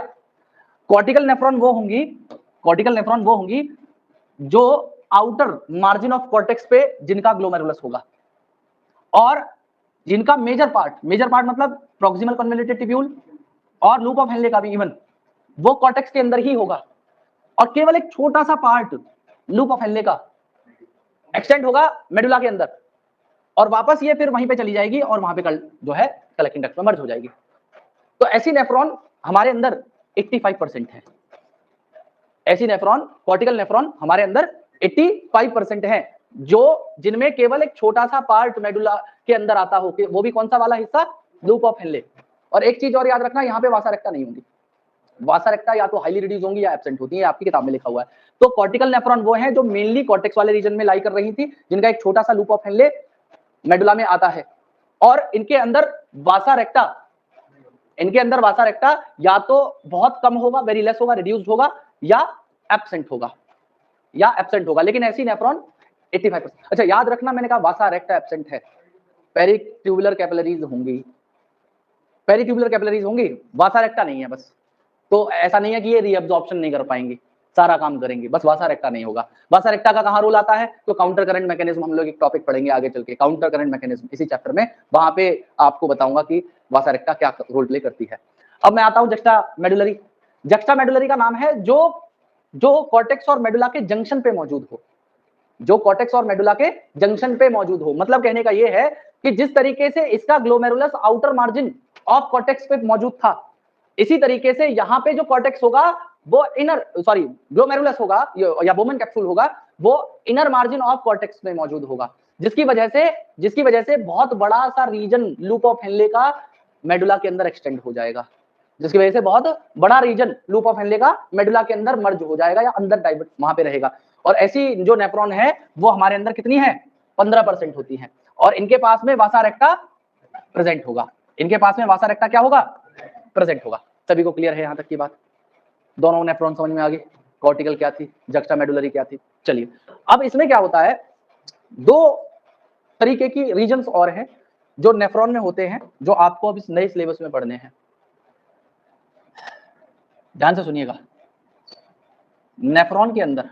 कॉर्टिकल नेफ्रॉन वो होंगी, कॉर्टिकल नेफ्रॉन वो होंगी जो आउटर मार्जिन ऑफ कॉर्टेक्स पे जिनका ग्लोमेरुलस होगा, और जिनका मेजर पार्ट मतलब प्रॉक्सिमल कन्वोल्यूटेड टिब्यूल और लूप ऑफ हेनले का भी इवन वो कॉर्टेक्स के अंदर ही होगा, और केवल एक छोटा सा पार्ट लूप ऑफ हेनले का एक्सटेंड होगा मेडुला के अंदर, और वापस ये फिर वहीं पे चली जाएगी और वहां पे जो है कलेक्टिंग डक्ट में मर्ज हो जाएगी। तो ऐसी नेफ्रॉन हमारे अंदर 85% है। ऐसी नेफ्रॉन, कॉर्टिकल नेफ्रॉन हमारे अंदर 85% है, जो जिनमें केवल एक छोटा सा पार्ट मेडुला के अंदर आता हो, वो भी कौन सा वाला हिस्सा? Loop of Henle. और एक चीज और याद रखना, यहाँ पे वासा रेक्टा नहीं होंगी। वासा रेक्टा या तो हाईली रिड्यूस होंगी या एब्सेंट होती है, आपकी किताब में लिखा हुआ है। तो कॉर्टिकल नेफ्रॉन वो है जो मेनली कॉर्टेक्स वाले रीजन में लाई कर रही थी, जिनका एक छोटा सा लूप ऑफ हेनले मेडुला में आता है, और इनके अंदर वासा रेक्टा या तो बहुत कम होगा, वेरी लेस होगा, रिड्यूस्ड होगा, या एब्सेंट होगा, लेकिन ऐसी नेफ्रॉन 85%। अच्छा याद रखना, मैंने कहा वासा रेक्टा एब्सेंट है, पेरिट्यूबुलर कैपिलरीज होंगी, पेरिट्यूबुलर कैपिलरीज होंगी, वासा रेक्टा नहीं है बस। तो ऐसा नहीं है कि ये रीअब्जॉर्प्शन नहीं कर पाएंगे, सारा काम करेंगे, बस वासा रेक्टा नहीं होगा। वासा रेक्टा का कहाँ रोल आता है? तो काउंटर करंट मैकेनिज्म हम लोग एक टॉपिक पढ़ेंगे आगे चल के, काउंटर करंट मैकेनिज्म इसी चैप्टर में, वहां पे आपको बताऊंगा कि वासा रेक्टा क्या रोल प्ले करती है। अब मैं आता हूं जक्स्टा मेडुलरी। जक्स्टा मेडुलरी का नाम है जो कॉर्टेक्स और मेडुला के जंक्शन पे मौजूद हो, जो कॉर्टेक्स और मेडुला के जंक्शन पे मौजूद हो। मतलब कहने का ये है कि जिस तरीके से इसका glomerulus outer margin of cortex पे मौजूद था, इसी तरीके से यहाँ पे जो कॉर्टेक्स होगा वो ग्लोमेरुलस होगा या बोमन कैप्सूल होगा, वो इनर मार्जिन ऑफ कॉर्टेक्स में मौजूद होगा, जिसकी वजह से बहुत बड़ा सा रीजन लूप ऑफ हेनले का मेडुला के अंदर एक्सटेंड हो जाएगा, जिसकी वजह से बहुत बड़ा रीजन लूप ऑफ हेनले का मेडुला के अंदर मर्ज हो जाएगा या अंदर डाइवर्ट वहां पे रहेगा। और ऐसी जो नेफ्रॉन है वो हमारे अंदर कितनी है? 15% होती है, और इनके पास में वासा रेक्टा प्रेजेंट होगा, इनके पास में वासा रेक्टा क्या होगा? प्रेजेंट होगा। सभी को क्लियर है यहाँ तक की बात? दोनों नेफ्रॉन समझ में आ गई, कॉर्टिकल क्या थी, जक्स्टा मेडुलरी क्या थी। चलिए अब इसमें क्या होता है, दो तरीके की रीजन्स और हैं जो नेफ्रॉन में होते हैं, जो आपको अब इस नए सिलेबस में पढ़ने हैं। ध्यान से सुनिएगा, नेफ्रॉन के अंदर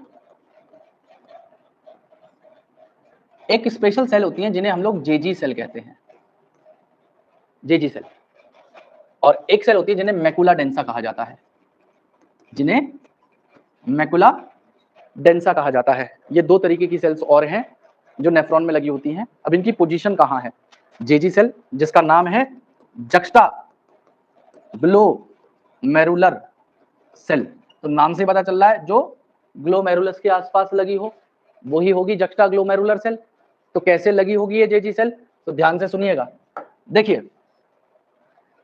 एक स्पेशल सेल होती है जिन्हें हम लोग जेजी सेल कहते हैं, जेजी सेल, और एक सेल होती है जिन्हें मैकुला डेंसा कहा जाता है, जिन्हें मैकुला डेंसा कहा जाता है। ये दो तरीके की सेल्स और हैं जो नेफ्रॉन में लगी होती हैं। अब इनकी पोजीशन कहाँ है? जेजी सेल जिसका नाम है जक्स्टा ग्लोमेरुलर सेल, तो नाम से पता चल रहा है जो ग्लोमेरुलस के आसपास लगी हो वही होगी जक्स्टा ग्लोमेरुलर सेल। तो कैसे लगी होगी ये जेजी सेल? तो ध्यान से सुनिएगा। देखिए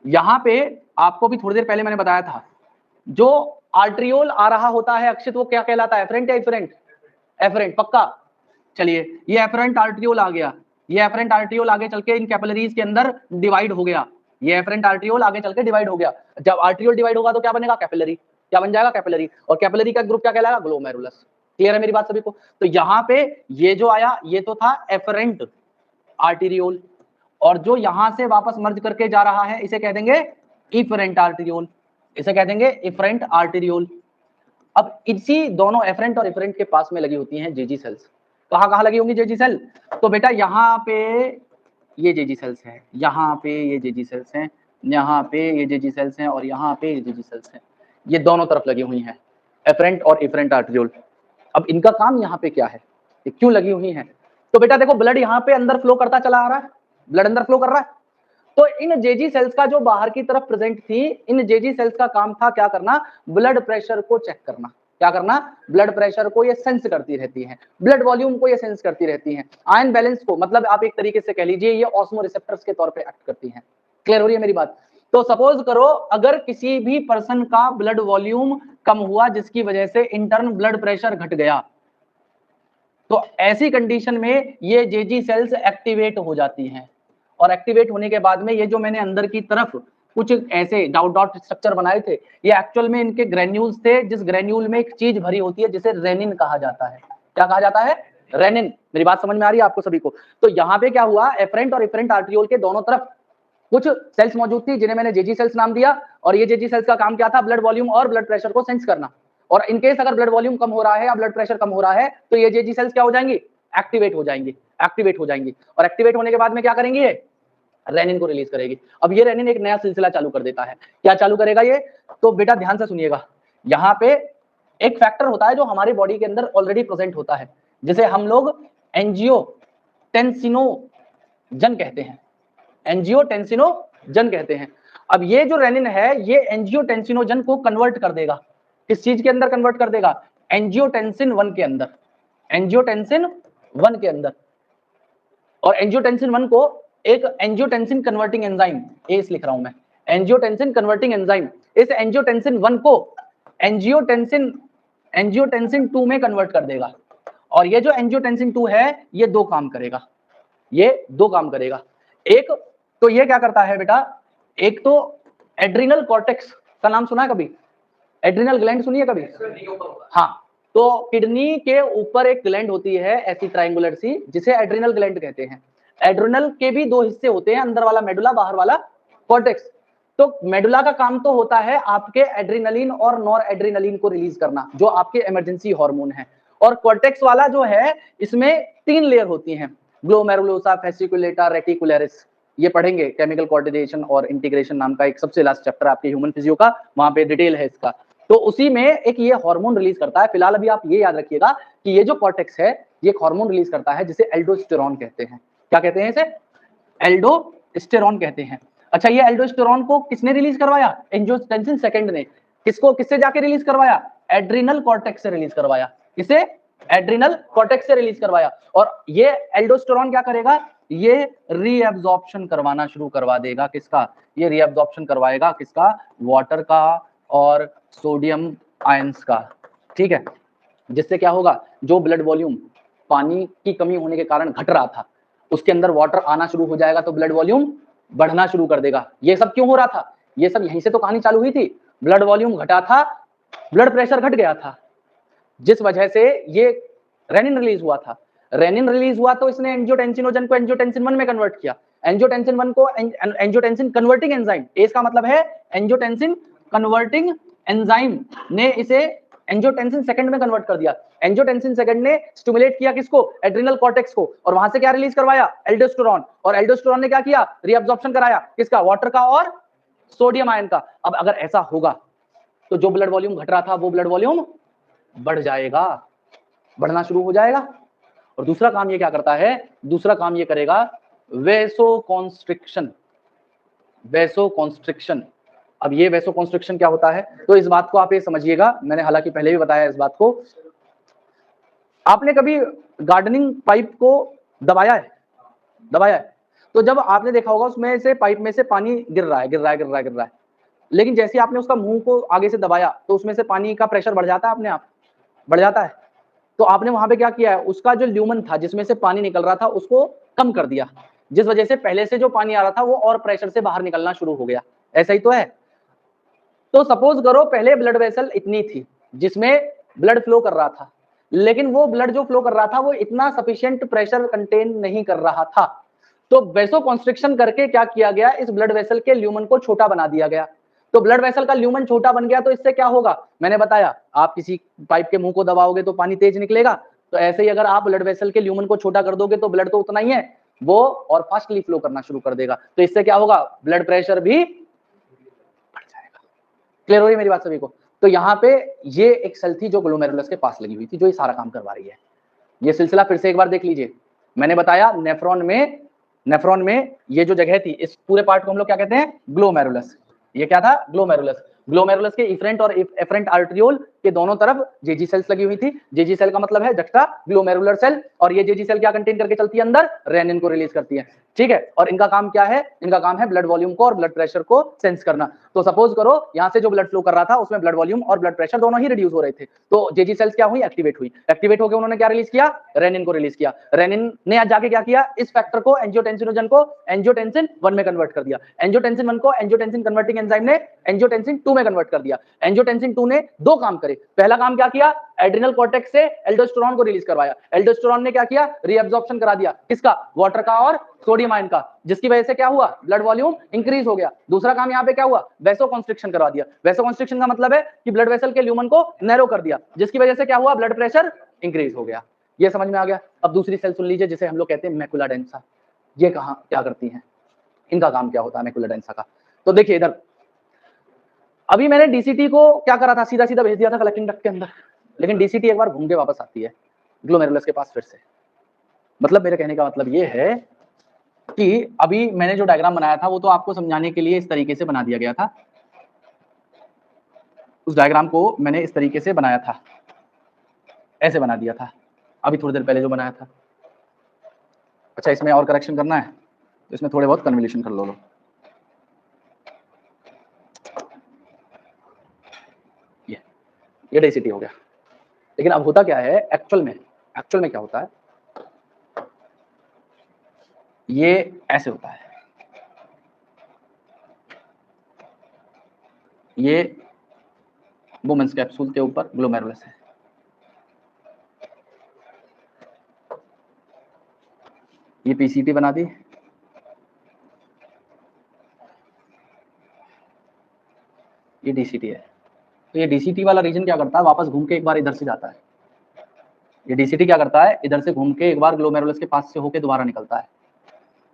यहां पे आपको भी थोड़ी देर पहले मैंने बताया था, जो आर्ट्रियोल आ रहा होता है अक्षित, वो क्या कहलाता है? एफरेंट या इफरेंट? एफरेंट, पक्का। चलिए ये एफरेंट आर्ट्रियोल आ गया, ये एफरेंट आर्ट्रियोल आगे चल के इन कैपिलरीज के अंदर डिवाइड हो गया, ये एफरेंट आर्ट्रियोल आगे चल के डिवाइड हो गया। जब आर्ट्रियोल डिवाइड होगा तो क्या बनेगा? कैपिलरी। क्या बन जाएगा? कैपिलरी। और कैपिलरी का ग्रुप क्या कहलाएगा? ग्लोमेरुलस। क्लियर है मेरी बात सभी को? तो यहाँ पे ये जो आया ये तो था एफरेंट आर्टेरियोल, और जो यहां से वापस मर्ज करके जा रहा है इसे कह देंगे इफरेंट आर्टेरियोल, इसे कह देंगे इफरेंट आर्टेरियोल। अब इसी दोनों एफरेंट और इफरेंट के पास में लगी होती हैं जेजी सेल्स। कहाँ कहाँ लगी होंगी जेजी सेल? तो बेटा यहाँ पे ये जेजी सेल्स हैं, यहाँ पे ये जेजी सेल्स हैं, यहाँ पे ये जेजी सेल्स हैं, और यहाँ पे ये जेजी सेल्स हैं, ये दोनों तरफ लगी हुई हैं एफरेंट और इफरेंट आर्टेरियोल। अब इनका काम यहाँ पे क्या है, ये क्यों लगी हुई हैं? तो बेटा देखो ब्लड यहाँ पे अंदर फ्लो करता चला आ रहा है, ब्लड अंदर फ्लो कर रहा है, तो इन जेजी सेल्स का जो बाहर की तरफ प्रेजेंट थी, इन जेजी सेल्स का काम था क्या करना? ब्लड प्रेशर को चेक करना। क्या करना? ब्लड प्रेशर को ये सेंस करती रहती हैं, ब्लड वॉल्यूम को ये सेंस करती रहती हैं, आयन बैलेंस को, मतलब आप एक तरीके से कह लीजिए ये ऑस्मो रिसेप्टर्स के तौर पे एक्ट करती हैं। क्लियर हो रही है मेरी बात? तो सपोज करो अगर किसी भी पर्सन का ब्लड वॉल्यूम कम हुआ जिसकी वजह से इंटर्न ब्लड प्रेशर घट गया, तो ऐसी कंडीशन में ये जेजी सेल्स एक्टिवेट हो जाती हैं, और एक्टिवेट होने के बाद में ये जो मैंने अंदर की तरफ कुछ ऐसे डॉट डॉट स्ट्रक्चर बनाए थे, ये एक्चुअल में इनके ग्रेन्यूल्स थे, जिस ग्रेन्यूल में एक चीज भरी होती है जिसे रेनिन कहा जाता है। क्या कहा जाता है? रेनिन। मेरी बात समझ में आ रही है आपको सभी को? तो यहाँ पे क्या हुआ, एफरेंट और इफरेंट आर्टेरियोल के दोनों तरफ कुछ सेल्स मौजूद थी जिन्हें मैंने जेजी सेल्स नाम दिया, और ये जेजी सेल्स का काम क्या था? ब्लड वॉल्यूम और ब्लड प्रेशर को सेंस करना। और इनकेस अगर ब्लड वॉल्यूम कम हो रहा है या ब्लड प्रेशर कम हो रहा है तो ये जेजी सेल्स क्या हो जाएंगी? एक्टिवेट हो जाएंगी, एक्टिवेट हो जाएंगी, और एक्टिवेट होने के बाद में क्या करेंगी? ये रेनिन को रिलीज करेगी। अब ये रेनिन एक नया सिलसिला चालू कर देता है। क्या चालू करेगा ये? तो बेटा ध्यान से सुनिएगा, यहाँ पे एक फैक्टर होता है जो हमारी बॉडी के अंदर ऑलरेडी प्रेजेंट होता है, जिसे हम लोग एंजियोटेंसिनोजन कहते हैं, एंजियोटेंसिनोजन कहते हैं। अब ये जो रेनिन है ये एंजियोटेंसिनोजन को कन्वर्ट कर देगा, किस चीज के अंदर कन्वर्ट कर देगा? एंजियोटेंसिन 1 के अंदर, एंजियोटेंसिन 1 के अंदर। और एंजियोटेंसिन 1 को एक एंजियोटेंसिन कन्वर्टिंग एंजाइम, एस लिख रहा हूं मैं, एंजियोटेंसिन कन्वर्टिंग एंजाइम, इस एंजियोटेंसिन 1 को एंजियोटेंसिन 2 में कन्वर्ट कर देगा। और ये जो एंजियोटेंसिन 2 है ये दो काम करेगा, ये दो काम करेगा। एक तो ये क्या करता है बेटा, एक तो एड्रिनल कॉर्टेक्स का नाम सुना है कभी? एड्रिनल ग्लैंड सुनिए कभी? हाँ, तो किडनी के ऊपर एक ग्लैंड होती है ऐसी ट्रायंगुलर सी, जिसे एड्रिनल ग्लैंड कहते हैं। एड्रिनल के भी दो हिस्से होते हैं, अंदर वाला मेडुला, बाहर वाला कॉर्टेक्स। तो मेडुला का काम तो होता है आपके एड्रिनलिन और नॉर एड्रिनलिन को रिलीज करना, जो आपके इमरजेंसी हार्मोन है। और कॉर्टेक्स वाला जो है, इसमें 3 लेयर होती हैं, ग्लोमेरुलोसा, फेसिकुलेटा, रेटिकुलरिस। ये पढ़ेंगे, केमिकल कोऑर्डिनेशन और इंटीग्रेशन नाम का एक सबसे लास्ट चैप्टर आपके ह्यूमन फिजियो का, वहां पे डिटेल है इसका। तो उसी में एक ये हार्मोन रिलीज करता है। फिलहाल अभी आप ये याद रखिएगा कि ये जो कॉर्टेक्स है, ये एक हार्मोन रिलीज करता है जिसे एल्डोस्टेरॉन कहते हैं। क्या कहते हैं इसे? एल्डोस्टेरॉन कहते हैं। अच्छा, ये एल्डोस्टेरॉन को किसने रिलीज करवाया? एंजियोटेंसिन सेकंड ने। किसको, किससे जाके रिलीज करवाया? एड्रिनल कॉर्टेक्स से रिलीज करवाया। किसे? एड्रिनल कॉर्टेक्स से रिलीज करवाया। और ये एल्डोस्टेरॉन क्या करेगा? ये रीएब्जॉर्प्शन करवाना शुरू करवा देगा। किसका? ये रीएब्जॉर्प्शन करवाएगा किसका? वाटर का और सोडियम आयंस का। ठीक है, जिससे क्या होगा, जो ब्लड वॉल्यूम पानी की कमी होने के कारण घट रहा था, उसके अंदर वाटर आना शुरू हो जाएगा, तो ब्लड वॉल्यूम बढ़ना शुरू कर देगा। ये सब क्यों हो रहा था? ये सब यहीं से तो कहानी चालू हुई थी। ब्लड वॉल्यूम घटा था, ब्लड प्रेशर घट गया था, जिस वजह से ये रेनिन रिलीज हुआ था। रेनिन रिलीज हुआ तो इसने एंजियोटेंसिनोजन को एंजियोटेंसिन 1 में कन्वर्ट किया। एंजियोटेंसिन 1 को एंजियोटेंसिन कन्वर्टिंग एंजाइम, इसका मतलब है एंजियोटेंसिन कन्वर्टिंग एंजाइम ने इसे एंजियोटेंसिन सेकंड में कन्वर्ट कर दिया। एंजियोटेंसिन सेकंड ने स्टिमुलेट किया किसको? एड्रिनल कॉर्टेक्स को। और वहां से क्या रिलीज करवाया? एल्डोस्टेरॉन। और एल्डोस्टेरॉन ने क्या किया? रीअब्जॉर्प्शन कराया किसका? वाटर का और सोडियम आयन का। अब अगर ऐसा होगा तो जो ब्लड वॉल्यूम घट रहा था वो ब्लड वॉल्यूम बढ़ जाएगा, बढ़ना शुरू हो जाएगा। और दूसरा काम ये क्या करता है? दूसरा काम ये करेगा वेसोकॉन्स्ट्रिक्शन। वेसोकॉन्स्ट्रिक्शन, अब ये वेसोकॉन्स्ट्रिक्शन क्या होता है? तो इस बात को आप ये समझिएगा, मैंने हालांकि पहले भी बताया इस बात को। आपने कभी गार्डनिंग पाइप को दबाया है? दबाया है। तो जब आपने देखा होगा उसमें से पाइप में से पानी गिर रहा है, गिर रहा है, गिर रहा है, गिर रहा है, लेकिन जैसे आपने उसका मुंह को आगे से दबाया तो उसमें से पानी का प्रेशर बढ़ जाता है, अपने आप बढ़ जाता है। तो आपने वहां पे क्या किया है? उसका जो ल्यूमन था जिसमें से पानी निकल रहा था उसको कम कर दिया, जिस वजह से पहले से जो पानी आ रहा था वो और प्रेशर से बाहर निकलना शुरू हो गया। ऐसा ही तो है। तो सपोज करो पहले ब्लड वेसल इतनी थी जिसमें ब्लड फ्लो कर रहा था, लेकिन वो ब्लड जो फ्लो कर रहा था वो इतना सफिशिएंट प्रेशर कंटेन नहीं कर रहा था। तो वेसोकॉन्स्ट्रिक्शन करके क्या किया गया? इस ब्लड वेसल के ल्यूमन को छोटा बना दिया गया। तो ब्लड वेसल का ल्यूमन छोटा बन गया तो इससे क्या होगा? मैंने बताया, आप किसी पाइप के मुंह को दबाओगे तो पानी तेज निकलेगा। तो ऐसे ही अगर आप ब्लड वेसल के ल्यूमन को छोटा कर दोगे तो ब्लड तो उतना ही है, वो और फास्टली फ्लो करना शुरू कर देगा। तो इससे क्या होगा? ब्लड प्रेशर भी बढ़ जाएगा। क्लियर हो रही है मेरी बात सभी को? तो यहाँ पे ये एक सेल थी जो ग्लोमेरुलस के पास लगी हुई थी, जो ये सारा काम करवा रही है। ये सिलसिला फिर से एक बार देख लीजिए। मैंने बताया नेफ्रॉन में ये जो जगह थी, इस पूरे पार्ट को हम लोग क्या कहते हैं? ग्लोमेरुलस। ये क्या था? ग्लोमेरुलस। ग्लोमेरुलस के इफरेंट और एफरेंट आर्टरियोल के दोनों तरफ जेजी सेल्स लगी हुई थी। जेजी सेल का मतलब है जक्टा ग्लोमेरुलर सेल, और ये जेजी सेल क्या कंटेन करके चलती है? अंदर रेनिन को रिलीज करती है। ठीक है, और इनका काम क्या है? इनका काम है ब्लड वॉल्यूम को और ब्लड प्रेशर को सेंस करना। तो सपोज करो यहाँ से जो ब्लड फ्लो कर रहा था उसमें ब्लड वॉल्यूम और ब्लड प्रेशर दोनों ही रिड्यूस हो रहे थे, तो जेजी सेल्स क्या हुई? एक्टिवेट हुई। एक्टिवेट होकर उन्होंने क्या रिलीज किया? रेनिन को रिलीज किया। रेनिन ने आज जाके क्या किया? इस फैक्टर को, एंजियोटेंसिनोजन को एंजियोटेंसिन 1 में कन्वर्ट कर दिया। एंजियोटेंसिन 1 को एंजियोटेंसिन कन्वर्टिंग एंजाइम ने एंजियोटेंसिन 2 में कन्वर्ट कर दिया। एंजियोटेंसिन 2 ने दो काम करे। पहला काम क्या किया? एड्रिनल कॉर्टेक्स से एल्डोस्टेरॉन को रिलीज करवाया। एल्डोस्टेरॉन ने क्या किया? रीअब्जॉर्प्शन करा दिया किसका? वाटर का और सोडियम आयन का, जिसकी वजह से क्या हुआ? ब्लड वॉल्यूम इंक्रीज हो गया। दूसरा काम यहाँ पे क्या हुआ? वेसोकॉन्स्ट्रिक्शन करवा दिया। वेसोकॉन्स्ट्रिक्शन का मतलब है कि ब्लड वेसल के ल्यूमन को नैरो कर दिया, जिसकी वजह से क्या हुआ? ब्लड प्रेशर इंक्रीज हो गया। ये समझ में आ गया? अब दूसरी सेल सुन लीजिए जिसे हम लोग कहते हैं मैकुला डेंसा। ये कहां क्या करती हैं? इनका काम क्या होता है मैकुला डेंसा का? तो देखिए इधर, अभी मैंने डीसीटी को क्या करा था? सीधा सीधा भेज दिया था कलेक्टिंग डक्ट के अंदर, लेकिन डीसीटी एक बार घूम के वापस आती है ग्लोमेरुलस के पास फिर से। मतलब मेरे कहने का मतलब ये है कि अभी मैंने जो डायग्राम बनाया था वो तो आपको समझाने के लिए इस तरीके से बना दिया गया था। उस डायग्राम को मैंने इस तरीके से बनाया था, ऐसे बना दिया था अभी थोड़ी देर पहले जो बनाया था। अच्छा, इसमें और करेक्शन करना है तो इसमें थोड़े बहुत कन्वोल्यूशन कर लो। ये डेंसिटी हो गया। लेकिन अब होता क्या है एक्चुअल में क्या होता है? ये ऐसे होता है, ये वुमेन्स कैप्सूल के ऊपर ग्लोमेरुलस है, ये पीसीटी बना दी, ये डीसीटी है। तो ये डीसीटी वाला रीजन क्या करता है, वापस घूम के एक बार इधर से जाता है। ये डीसीटी क्या करता है, इधर से घूम के एक बार ग्लोमेरुलस के पास से होके दोबारा निकलता है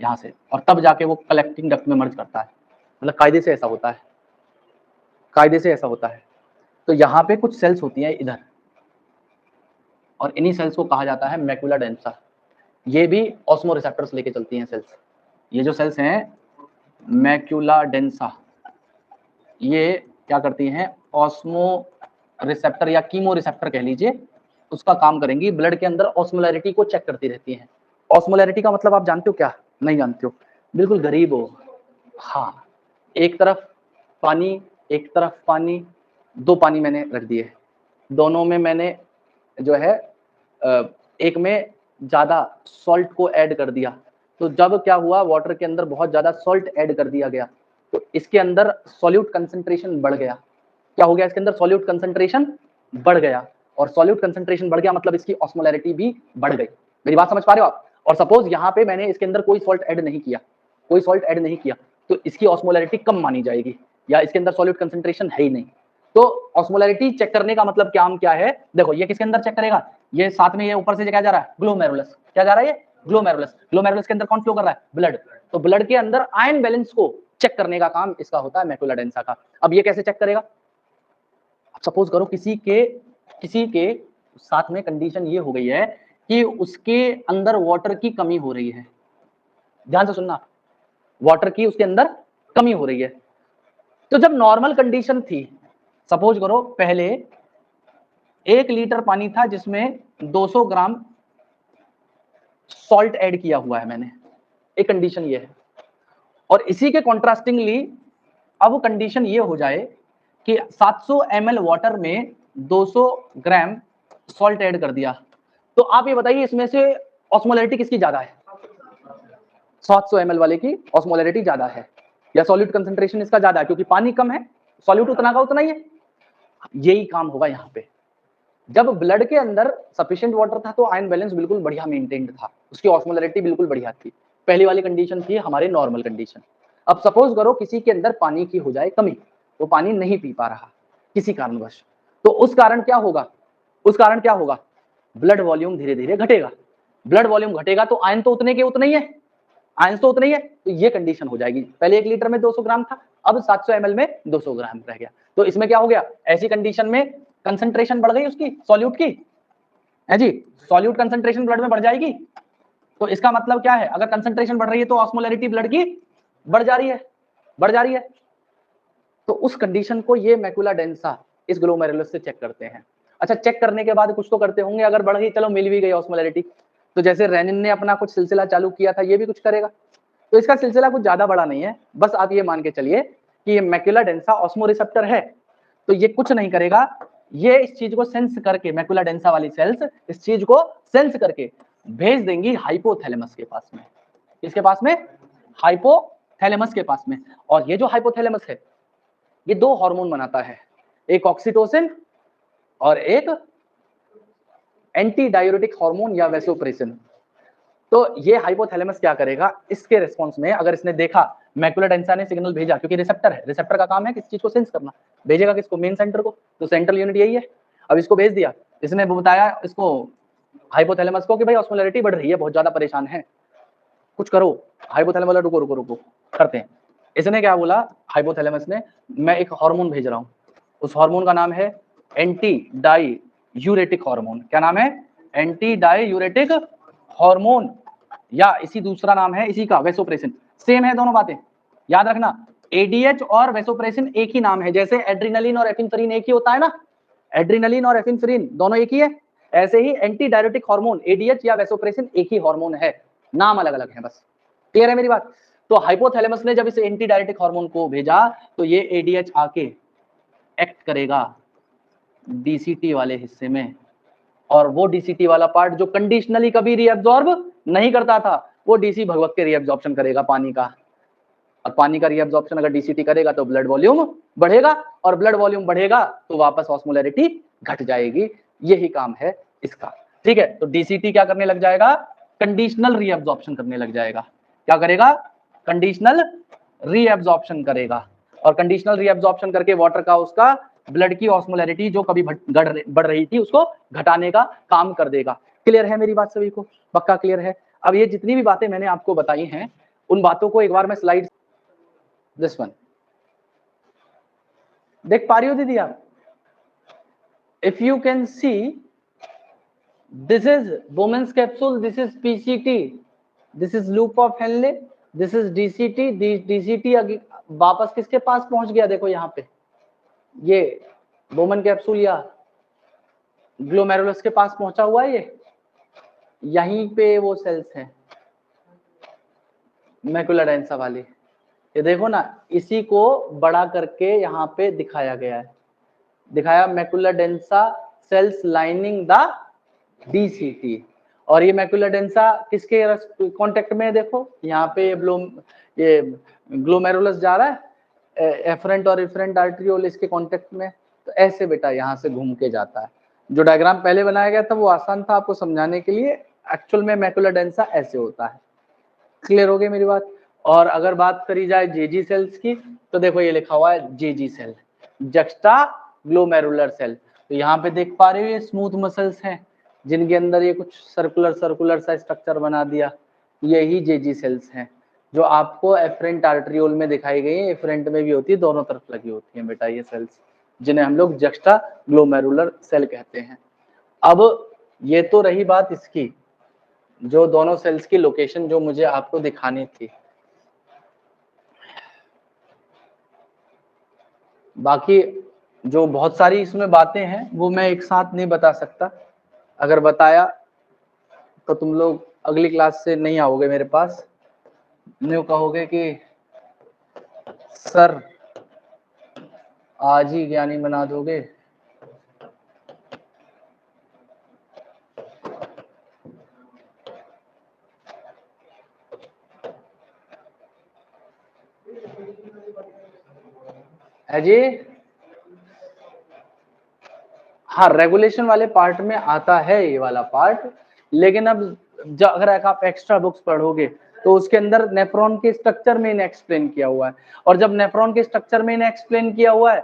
यहाँ से, और तब जाके वो कलेक्टिंग डक्ट में मर्ज करता है। मतलब कायदे से ऐसा होता है, कायदे से ऐसा होता है। तो यहाँ पे कुछ सेल्स होती हैं इधर, और इन्हीं सेल्स को कहा जाता है मैक्युला डेंसा। ये भी ऑस्मो रिसेप्टर्स लेके चलती हैं सेल्स। ये जो सेल्स हैं मैक्युला डेंसा, ये क्या करती हैं, ऑस्मो रिसेप्टर या कीमो रिसेप्टर कह लीजिए, उसका काम करेंगी। ब्लड के अंदर ऑस्मोलैरिटी को चेक करती रहती हैं। ऑस्मोलैरिटी का मतलब आप जानते हो क्या? नहीं जानते हो, बिल्कुल गरीब हो। हाँ, एक तरफ पानी, एक तरफ पानी, दो पानी मैंने रख दिए, दोनों में मैंने जो है एक में ज्यादा सॉल्ट को ऐड कर दिया। तो जब क्या हुआ, वाटर के अंदर बहुत ज्यादा सॉल्ट ऐड कर दिया गया, तो इसके अंदर सॉल्यूट कंसंट्रेशन बढ़ गया। क्या हो गया, इसके अंदर सॉल्यूट कंसंट्रेशन बढ़ गया, और सॉल्यूट कंसंट्रेशन बढ़ गया मतलब इसकी ऑस्मोलैरिटी भी बढ़ गई। मेरी बात समझ पा रहे हो आप? और सपोज यहाँ पे मैंने इसके अंदर कोई सॉल्ट ऐड नहीं किया, कोई सॉल्ट ऐड नहीं किया, तो इसकी ऑस्मोलैरिटी कम मानी जाएगी, या इसके अंदर सॉल्यूट कंसंट्रेशन है ही नहीं। तो ऑस्मोलैरिटी चेक करने का मतलब काम क्या है, देखो ये किसके अंदर चेक करेगा, ये साथ में ये ऊपर से क्या जा रहा है, ग्लोमेरुलस। क्या जा रहा है, ये ग्लोमेरुलस। ग्लोमेरुलस के अंदर कौन फ्लो कर रहा है, ब्लड। तो ब्लड के अंदर आयन बैलेंस को चेक करने का काम इसका होता है, मैक्युला डेंसा का। अब ये कैसे चेक करेगा, सपोज करो किसी के साथ में कंडीशन ये हो गई है कि उसके अंदर वाटर की कमी हो रही है, ध्यान से सुनना, वाटर की उसके अंदर कमी हो रही है। तो जब नॉर्मल कंडीशन थी, सपोज करो पहले 1 लीटर पानी था जिसमें 200 ग्राम सॉल्ट ऐड किया हुआ है मैंने, एक कंडीशन ये है। और इसी के कॉन्ट्रास्टिंगली अब कंडीशन ये हो जाए कि 700 ml वाटर में 200 ग्राम सॉल्ट ऐड कर दिया, तो आप ये बताइए इसमें से ऑस्मोलैरिटी किसकी ज्यादा है, 700 ml वाले की ऑस्मोलैरिटी ज्यादा है, या सॉल्यूट कंसंट्रेशन इसका ज्यादा है, क्योंकि पानी कम है, सॉल्यूट उतना का उतना ही है। यही काम होगा यहाँ पे। जब ब्लड के अंदर सफिशिएंट वाटर था तो आयन बैलेंस बिल्कुल बढ़िया मेंटेन्ड था, उसकी ऑस्मोलैरिटी बिल्कुल बढ़िया थी। पहली वाली कंडीशन थी हमारे नॉर्मल कंडीशन। अब सपोज करो किसी के अंदर पानी की हो जाए कमी, वो पानी नहीं पी पा रहा किसी कारणवश, तो उस कारण क्या होगा, उस कारण क्या होगा, ब्लड वॉल्यूम धीरे धीरे घटेगा। ब्लड वॉल्यूम घटेगा तो आयन तो उतने के उतने ही है, आयन तो उतने ही है, तो ये कंडीशन हो जाएगी। पहले 1 लीटर में 200 ग्राम था, अब 700 ml में 200 ग्राम रह गया। तो इसमें क्या हो गया, ऐसी कंडीशन में कंसंट्रेशन बढ़ गई उसकी सॉल्यूट की, है जी, सॉल्यूट कंसंट्रेशन ब्लड में बढ़ जाएगी। तो इसका मतलब क्या है, अगर कंसंट्रेशन बढ़ रही है तो ऑस्मोलैरिटी ब्लड की बढ़ जा रही है, बढ़ जा रही है। तो उस कंडीशन को ये मैक्युला डेंसा इस ग्लोमेरुलस से चेक करते हैं। अच्छा, चेक करने के बाद कुछ तो करते होंगे, अगर बढ़ गई चलो मिल भी गई ऑस्मोलैरिटी, तो जैसे रेनिन ने अपना कुछ सिलसिला चालू किया था, ये भी कुछ करेगा। तो इसका सिलसिला कुछ ज्यादा बड़ा नहीं है, बस आप ये मान के चलिए कि ये मैक्युला डेंसा ऑस्मो रिसेप्टर है, तो ये कुछ नहीं करेगा, ये इस चीज को सेंस करके, मैक्युला डेंसा वाली सेल्स इस चीज को सेंस करके भेज देंगी हाइपोथैलेमस के पास में। किसके पास में, हाइपोथैलेमस के पास में। और ये जो हाइपोथैलेमस है ये 2 हार्मोन बनाता है, एक ऑक्सीटोसिन और एक एंटी डायूरेटिक हार्मोन या वैसोप्रेसिन। तो ये हाइपोथैलेमस क्या करेगा, इसके रिस्पांस में अगर इसने देखा मैक्युला डेंसा ने सिग्नल भेजा, क्योंकि रिसेप्टर है, रिसेप्टर का काम है किस चीज को सेंस करना, भेजेगा किसको, मेन सेंटर को, तो सेंट्रल यूनिट यही है। अब इसको भेज दिया, इसने बताया इसको हाइपोथैलेमस को कि भाई ऑस्मोलैरिटी बढ़ रही है, बहुत ज्यादा परेशान है, कुछ करो। हाइपोथैलेमस वाला रुको रुको रुको करते हैं। इसने क्या बोला, हाइपोथैलेमस ने, मैं एक हार्मोन भेज रहा हूँ, उस हार्मोन का नाम है एंटी डायूरेटिक हार्मोन। क्या नाम है, एंटी डायूरेटिक हार्मोन, या इसी दूसरा नाम है इसी का वैसोप्रेसिन। सेम है दोनों बातें, याद रखना, एडीएच और वैसोप्रेसिन एक ही नाम है। जैसे एड्रिनलिन और एपिनेफ्रिन एक ही होता है ना, एड्रिनलिन और एपिनेफ्रिन दोनों एक ही है, ऐसे ही एंटी डायूरेटिक हार्मोन एडीएच या वैसोप्रेसिन एक ही हार्मोन है, नाम अलग अलग है बस। क्लियर है मेरी बात? तो हाइपोथैलेमस ने जब इसे एंटी डायूरेटिक हार्मोन को भेजा, तो ये एडीएच आके एक्ट करेगा डीसीटी वाले हिस्से में, और वो डीसीटी वाला पार्ट जो कंडीशनली कभी रीअब्सॉर्ब नहीं करता था, वो डीसी भगवत के रीअब्सॉर्प्शन करेगा पानी का। और पानी का रीअब्सॉर्प्शन अगर डीसीटी करेगा तो ब्लड वॉल्यूम बढ़ेगा, और ब्लड वॉल्यूम बढ़ेगा तो वापस ऑस्मोलैरिटी घट जाएगी। यही काम है इसका, ठीक है। तो डीसीटी क्या करने लग जाएगा, कंडीशनल रीअब्जॉर्प्शन करने लग जाएगा। क्या करेगा? कंडीशनल रीअब्जॉर्प्शन करेगा, और कंडीशनल रीअब्जॉर्प्शन करके वाटर का उसका ब्लड की ऑस्मोलैरिटी जो कभी बढ़ रही थी उसको घटाने का काम कर देगा। क्लियर है मेरी बात सभी को? पक्का क्लियर है? अब ये जितनी भी बातें मैंने आपको बताई हैं उन बातों को एक बार मैं स्लाइड दिस वन देख पा रही हो दीदी आप? If you can see this is Bowman's capsule, this is PCT, this is loop of Henley, this is DCT। DCT वापस किसके पास पहुंच गया? देखो यहाँ पे ये बोमन कैप्सूल या ग्लोमेरुलस के पास पहुंचा हुआ है। ये यहीं पे वो सेल्स हैं मैकुला डेंसा वाली, ये देखो ना, इसी को बड़ा करके यहाँ पे दिखाया गया है, दिखाया macula densa cells lining the DCT। और ये मैकुला डेंसा किसके कांटेक्ट में है? देखो यहाँ पे ये ग्लोमेरुलस जा रहा है एफरेंट और इफरेंट आर्टरियोल इसके कांटेक्ट में, तो ऐसे बेटा यहाँ से घूम के जाता है। जो डायग्राम पहले बनाया गया था वो आसान था आपको समझाने के लिए, एक्चुअल में मैकुला डेंसा ऐसे होता है। क्लियर हो गई मेरी बात? और अगर बात करी जाए जेजी सेल्स की तो देखो ये लिखा हुआ है JG cell, juxta glomerular cell. तो यहाँ पे देख पा रहे हो ये स्मूथ मसल्स हैं जिनके अंदर ये कुछ सर्कुलर सा स्ट्रक्चर बना दिया, यही जेजी सेल्स हैं जो आपको एफरेंट आर्टरियोल में दिखाई गई है, एफरेंट में भी होती है, दोनों तरफ लगी होती है बेटा ये सेल्स, जिन्हें हम लोग जक्स्टा ग्लोमेरुलर सेल कहते हैं। अब ये तो रही बात इसकी, जो दोनों सेल्स की लोकेशन जो मुझे आपको दिखानी थी। बाकी जो बहुत सारी इसमें बातें हैं वो मैं एक साथ नहीं बता सकता, अगर बताया तो तुम लोग अगली क्लास से नहीं आओगे मेरे पास, न्यू कहोगे कि सर आज ही ज्ञानी बना दोगे। है जी? हाँ, रेगुलेशन वाले पार्ट में आता है ये वाला पार्ट, लेकिन अब अगर आप एक्स्ट्रा बुक्स पढ़ोगे तो उसके अंदर नेफ्रॉन के स्ट्रक्चर में इन्हें एक्सप्लेन किया हुआ है, और जब नेफ्रॉन के स्ट्रक्चर में इन्हें एक्सप्लेन किया हुआ है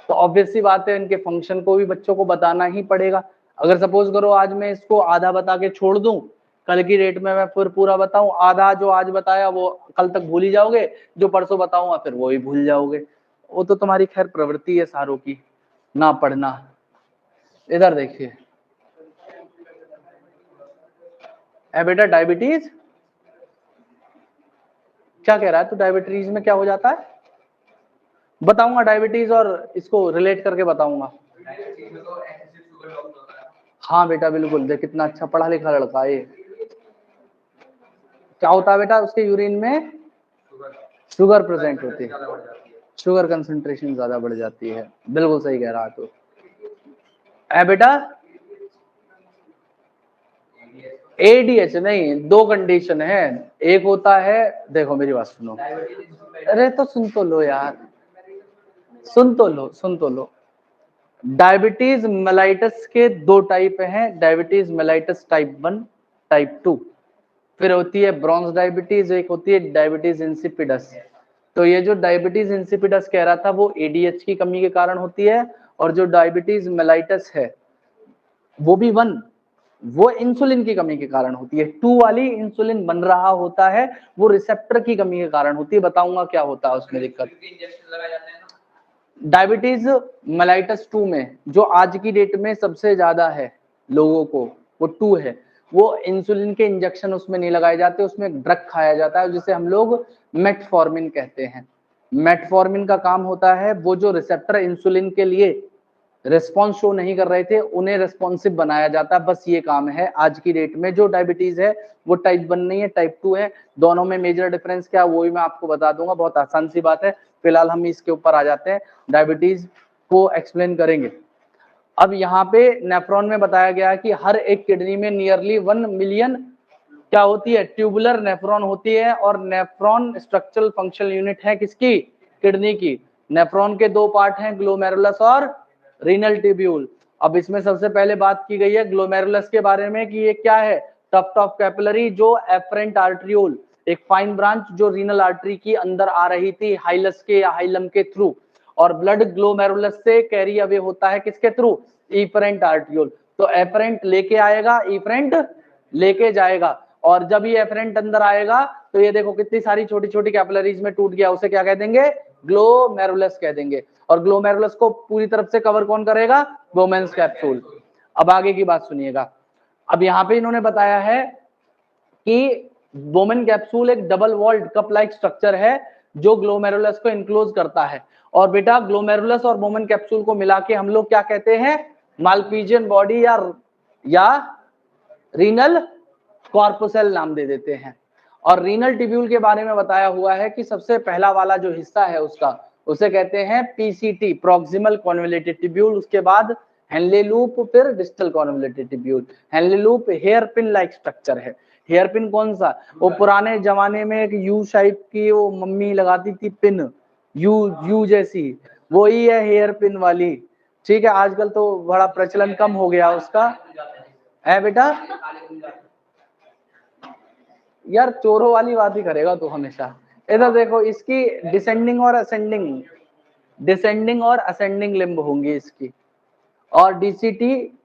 तो ऑब्वियस सी बात है इनके फंक्शन को भी बच्चों को बताना ही पड़ेगा। अगर सपोज करो आज मैं इसको आधा बता के छोड़ दूं, कल की डेट में मैं फिर पूरा बताऊं, आधा जो आज बताया वो कल तक भूल ही जाओगे, जो परसों बताऊंगा फिर वो ही भूल जाओगे। वो तो तुम्हारी खैर प्रवृत्ति है सारों की ना पढ़ना। इधर देखिए बेटा, डायबिटीज क्या कह रहा है? तो डायबिटीज में क्या हो जाता है बताऊंगा, डायबिटीज और इसको रिलेट करके बताऊंगा। हाँ बेटा बिल्कुल, देख कितना अच्छा पढ़ा लिखा लड़का ये। क्या होता है बेटा? उसके यूरिन में शुगर प्रेजेंट होती है, शुगर कंसंट्रेशन ज्यादा बढ़ जाती है। बिल्कुल सही कह रहा है तू। बेटा ADH नहीं, दो कंडीशन है, एक होता है, देखो मेरी बात सुनो, अरे तो सुन तो लो यार, सुन तो लो। डायबिटीज मेलाइटस के दो टाइप हैं, डायबिटीज मेलाइटस टाइप 1 टाइप 2, फिर होती है ब्रॉन्ज डायबिटीज, एक होती है डायबिटीज इंसिपिडस। तो ये जो डायबिटीज इंसिपिडस कह रहा था वो ADH की कमी के कारण होती है, और जो डायबिटीज मेलाइटस है वो भी 1, वो इंसुलिन की कमी के कारण होती है। 2 वाली इंसुलिन बन रहा होता है, वो रिसेप्टर की कमी के कारण होती है। बताऊंगा क्या होता है उसमें दिक्कत। डायबिटीज मेलाइटस 2 में जो आज की डेट में सबसे ज्यादा है लोगों को, वो 2 है। वो इंसुलिन के इंजेक्शन उसमें नहीं लगाए जाते, उसमें ड्रग खाया जाता है जिसे हम लोग मेटफॉर्मिन कहते हैं। मेटफॉर्मिन का काम होता है वो जो रिसेप्टर इंसुलिन के लिए रिस्पॉन्स शो नहीं कर रहे थे उन्हें रिस्पॉन्सिव बनाया जाता है, बस ये काम है। आज की डेट में जो डायबिटीज है वो टाइप 1 नहीं है, टाइप 2 है। दोनों में मेजर डिफरेंस क्या है वो भी मैं आपको बता दूंगा, बहुत आसान सी बात है। फिलहाल हम इसके ऊपर आ जाते हैं, डायबिटीज को एक्सप्लेन करेंगे। अब यहाँ पे नेफ्रॉन में बताया गया कि हर एक किडनी में नियरली 1 मिलियन क्या होती है? ट्यूबुलर नेफ्रॉन होती है, और नेफ्रॉन स्ट्रक्चरल फंक्शनल यूनिट है किसकी? किडनी की। नेफ्रॉन के दो पार्ट हैं, ग्लोमेरुलस और रीनल ट्यूब्यूल। अब इसमें सबसे पहले बात की गई है ग्लोमेरुलस के बारे में कि ये क्या है? टफ्ट ऑफ कैपिलरी जो एफरेंट आर्ट्रियोल, एक फाइन ब्रांच जो रीनल आर्टरी की अंदर आ रही थी हाइलस के या हाइलम के थ्रू, और ब्लड ग्लोमेरुलस से कैरी अवे होता है किसके थ्रू, इफरेंट आर्ट्रियोल। तो एफरेंट लेके आएगा, इफरेंट लेके जाएगा, और जब ये एफरेंट अंदर आएगा तो ये देखो कितनी सारी छोटी छोटी कैपिलरीज में टूट गया, उसे क्या कह देंगे, ग्लोमेरुलस कह देंगे। और ग्लोमेरुलस को पूरी तरफ से कवर कौन करेगा, बोमेन्स कैप्सूल। अब आगे की बात सुनिएगा। अब यहाँ पे इन्होंने बताया है कि बोमेन कैप्सूल एक double walled cup like structure है जो ग्लोमेरुलस को इनक्लोज करता है। और बेटा ग्लोमेरुलस और बोमेन कैप्सूल को मिला के हम लोग क्या कहते हैं, मालपीजियन बॉडी या रीनल कॉर्पुसेल नाम दे देते हैं। और रीनल ट्यूब्यूल के बारे में बताया हुआ है कि सबसे पहला वाला जो हिस्सा है उसका, उसे कहते हैं पीसीटी, प्रॉक्सिमल कॉन्वोल्यूटेड ट्यूब्यूल। उसके बाद हेनले लूप, फिर distal convoluted tubule. Henle loop hair pin like structure है। हेयर पिन कौन सा, वो पुराने जमाने में एक यू शेप की वो मम्मी लगाती थी पिन, यू जैसी, वही है हेयर पिन वाली। ठीक है, आजकल तो बड़ा प्रचलन कम हो गया उसका, है बेटा। यार चोरों वाली बात ही करेगा तू हमेशा। इधर देखो, इसकी डिसेंडिंग और असेंडिंग लिम्ब होंगी इसकी। और डीसीटी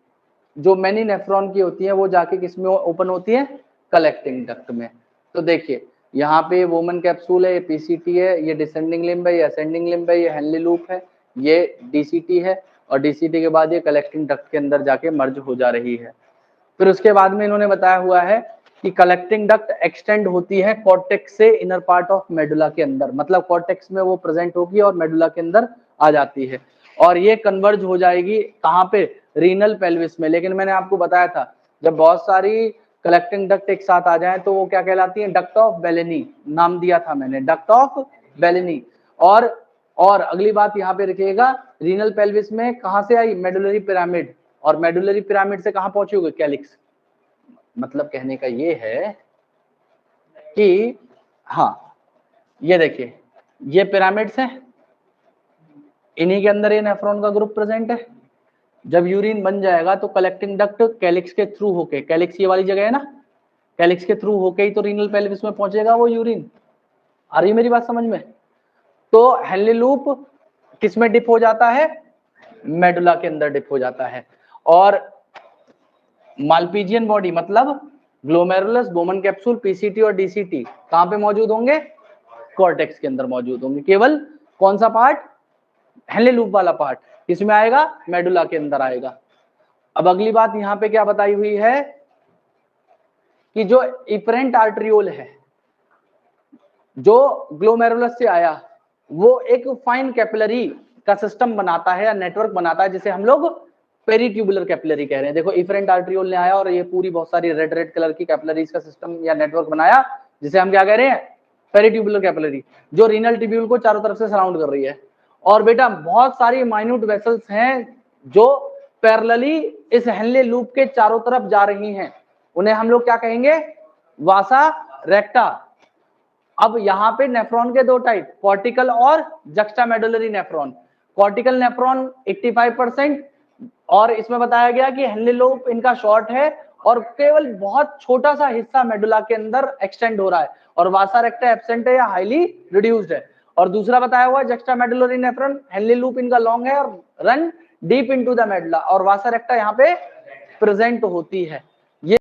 जो मैनी नेफ्रॉन की होती है वो जाके किसमें ओपन होती है, कलेक्टिंग डक्ट में। तो देखिए यहाँ पे वोमन कैप्सूल है, ये पीसीटी है, ये डिसेंडिंग लिम्ब है, ये असेंडिंग लिम्ब है, ये हेनले लूप है, ये डीसीटी है, और डीसीटी के बाद ये कलेक्टिंग डक्ट के अंदर जाके मर्ज हो जा रही है। फिर उसके बाद में इन्होंने बताया हुआ है कि कलेक्टिंग डक्ट एक्सटेंड होती है कॉर्टेक्स से इनर पार्ट ऑफ मेडुला के अंदर, मतलब कॉर्टेक्स में वो प्रेजेंट होगी और मेडुला के अंदर आ जाती है, और ये कन्वर्ज हो जाएगी कहाँ पे, रीनल पेल्विस में। लेकिन मैंने आपको बताया था जब बहुत सारी कलेक्टिंग डक्ट एक साथ आ जाए तो वो क्या कहलाती है, डक्ट ऑफ बेलेनी, नाम दिया था मैंने, डक्ट ऑफ बेलेनी। और अगली बात यहाँ पे रखिएगा, रीनल पेल्विस में कहाँ से आई, मेडुलरी पिरामिड, और मेडुलरी पिरामिड से कहाँ पहुंची होगी, कैलिक्स। मतलब कहने का ये है कि हाँ, ये देखिए ये पिरामिड्स हैं, इन्हीं के अंदर ये नेफ्रॉन का ग्रुप प्रेजेंट है। जब यूरिन बन जाएगा तो कलेक्टिंग डक्ट कैलिक्स के थ्रू होके, कैलिक्स ये वाली जगह है ना, कैलिक्स के थ्रू होके ही तो रीनल पेल्विस में पहुंचेगा वो यूरिन। आ रही है मेरी बात समझ में। तो हेनले लूप किस में डिप हो जाता है, मेडुला के अंदर डिप हो जाता है। और मालपीजियन बॉडी मतलब ग्लोमेरुलस, बोमन कैप्सूल, पीसीटी और डीसीटी कहां पे मौजूद होंगे, कॉर्टेक्स के अंदर मौजूद होंगे। केवल कौन सा पार्ट, हेनले लूप वाला पार्ट किसमें आएगा, मेडुला के अंदर आएगा। अब अगली बात यहाँ पे क्या बताई हुई है कि जो इफरेंट आर्ट्रियोल है जो ग्लोमेरुलस से आया, वो एक फाइन कैपिलरी का सिस्टम बनाता है या नेटवर्क बनाता है, जिसे हम लोग पेरीट्यूबुलर कैपिलरी कह रहे हैं। देखो इफरेंट आर्ट्रियोल ने आया और ये पूरी बहुत सारी रेड रेड कलर की कैपिलरीज का सिस्टम या नेटवर्क बनाया, जिसे हम क्या कह रहे हैं, पेरीट्यूबुलर कैपिलरी, जो रीनल ट्यूब्यूल को चारों तरफ से सराउंड कर रही है। और बेटा बहुत सारी माइन्यूट वेसल्स हैं जो पैरेलली इस हेनले लूप के चारों तरफ जा रही हैं, उन्हें हम लोग क्या कहेंगे, वासा रेक्टा। अब यहाँ पे नेफ्रॉन के दो टाइप, कॉर्टिकल और जक्स्टामेडुलरी नेफ्रॉन। कॉर्टिकल नेफ्रॉन 85%, और इसमें बताया गया कि हेनले लूप इनका शॉर्ट है और केवल बहुत छोटा सा हिस्सा मेडुला के अंदर एक्सटेंड हो रहा है, और वासा रेक्टा एब्सेंट है या हाईली रिड्यूस्ड है। और दूसरा बताया हुआ जक्स्टामेडुलरी नेफ्रॉन, हेनले लूप इनका लॉन्ग है और run deep into the medulla, और वासा रेक्टा यहाँ पे प्रेजेंट होती है।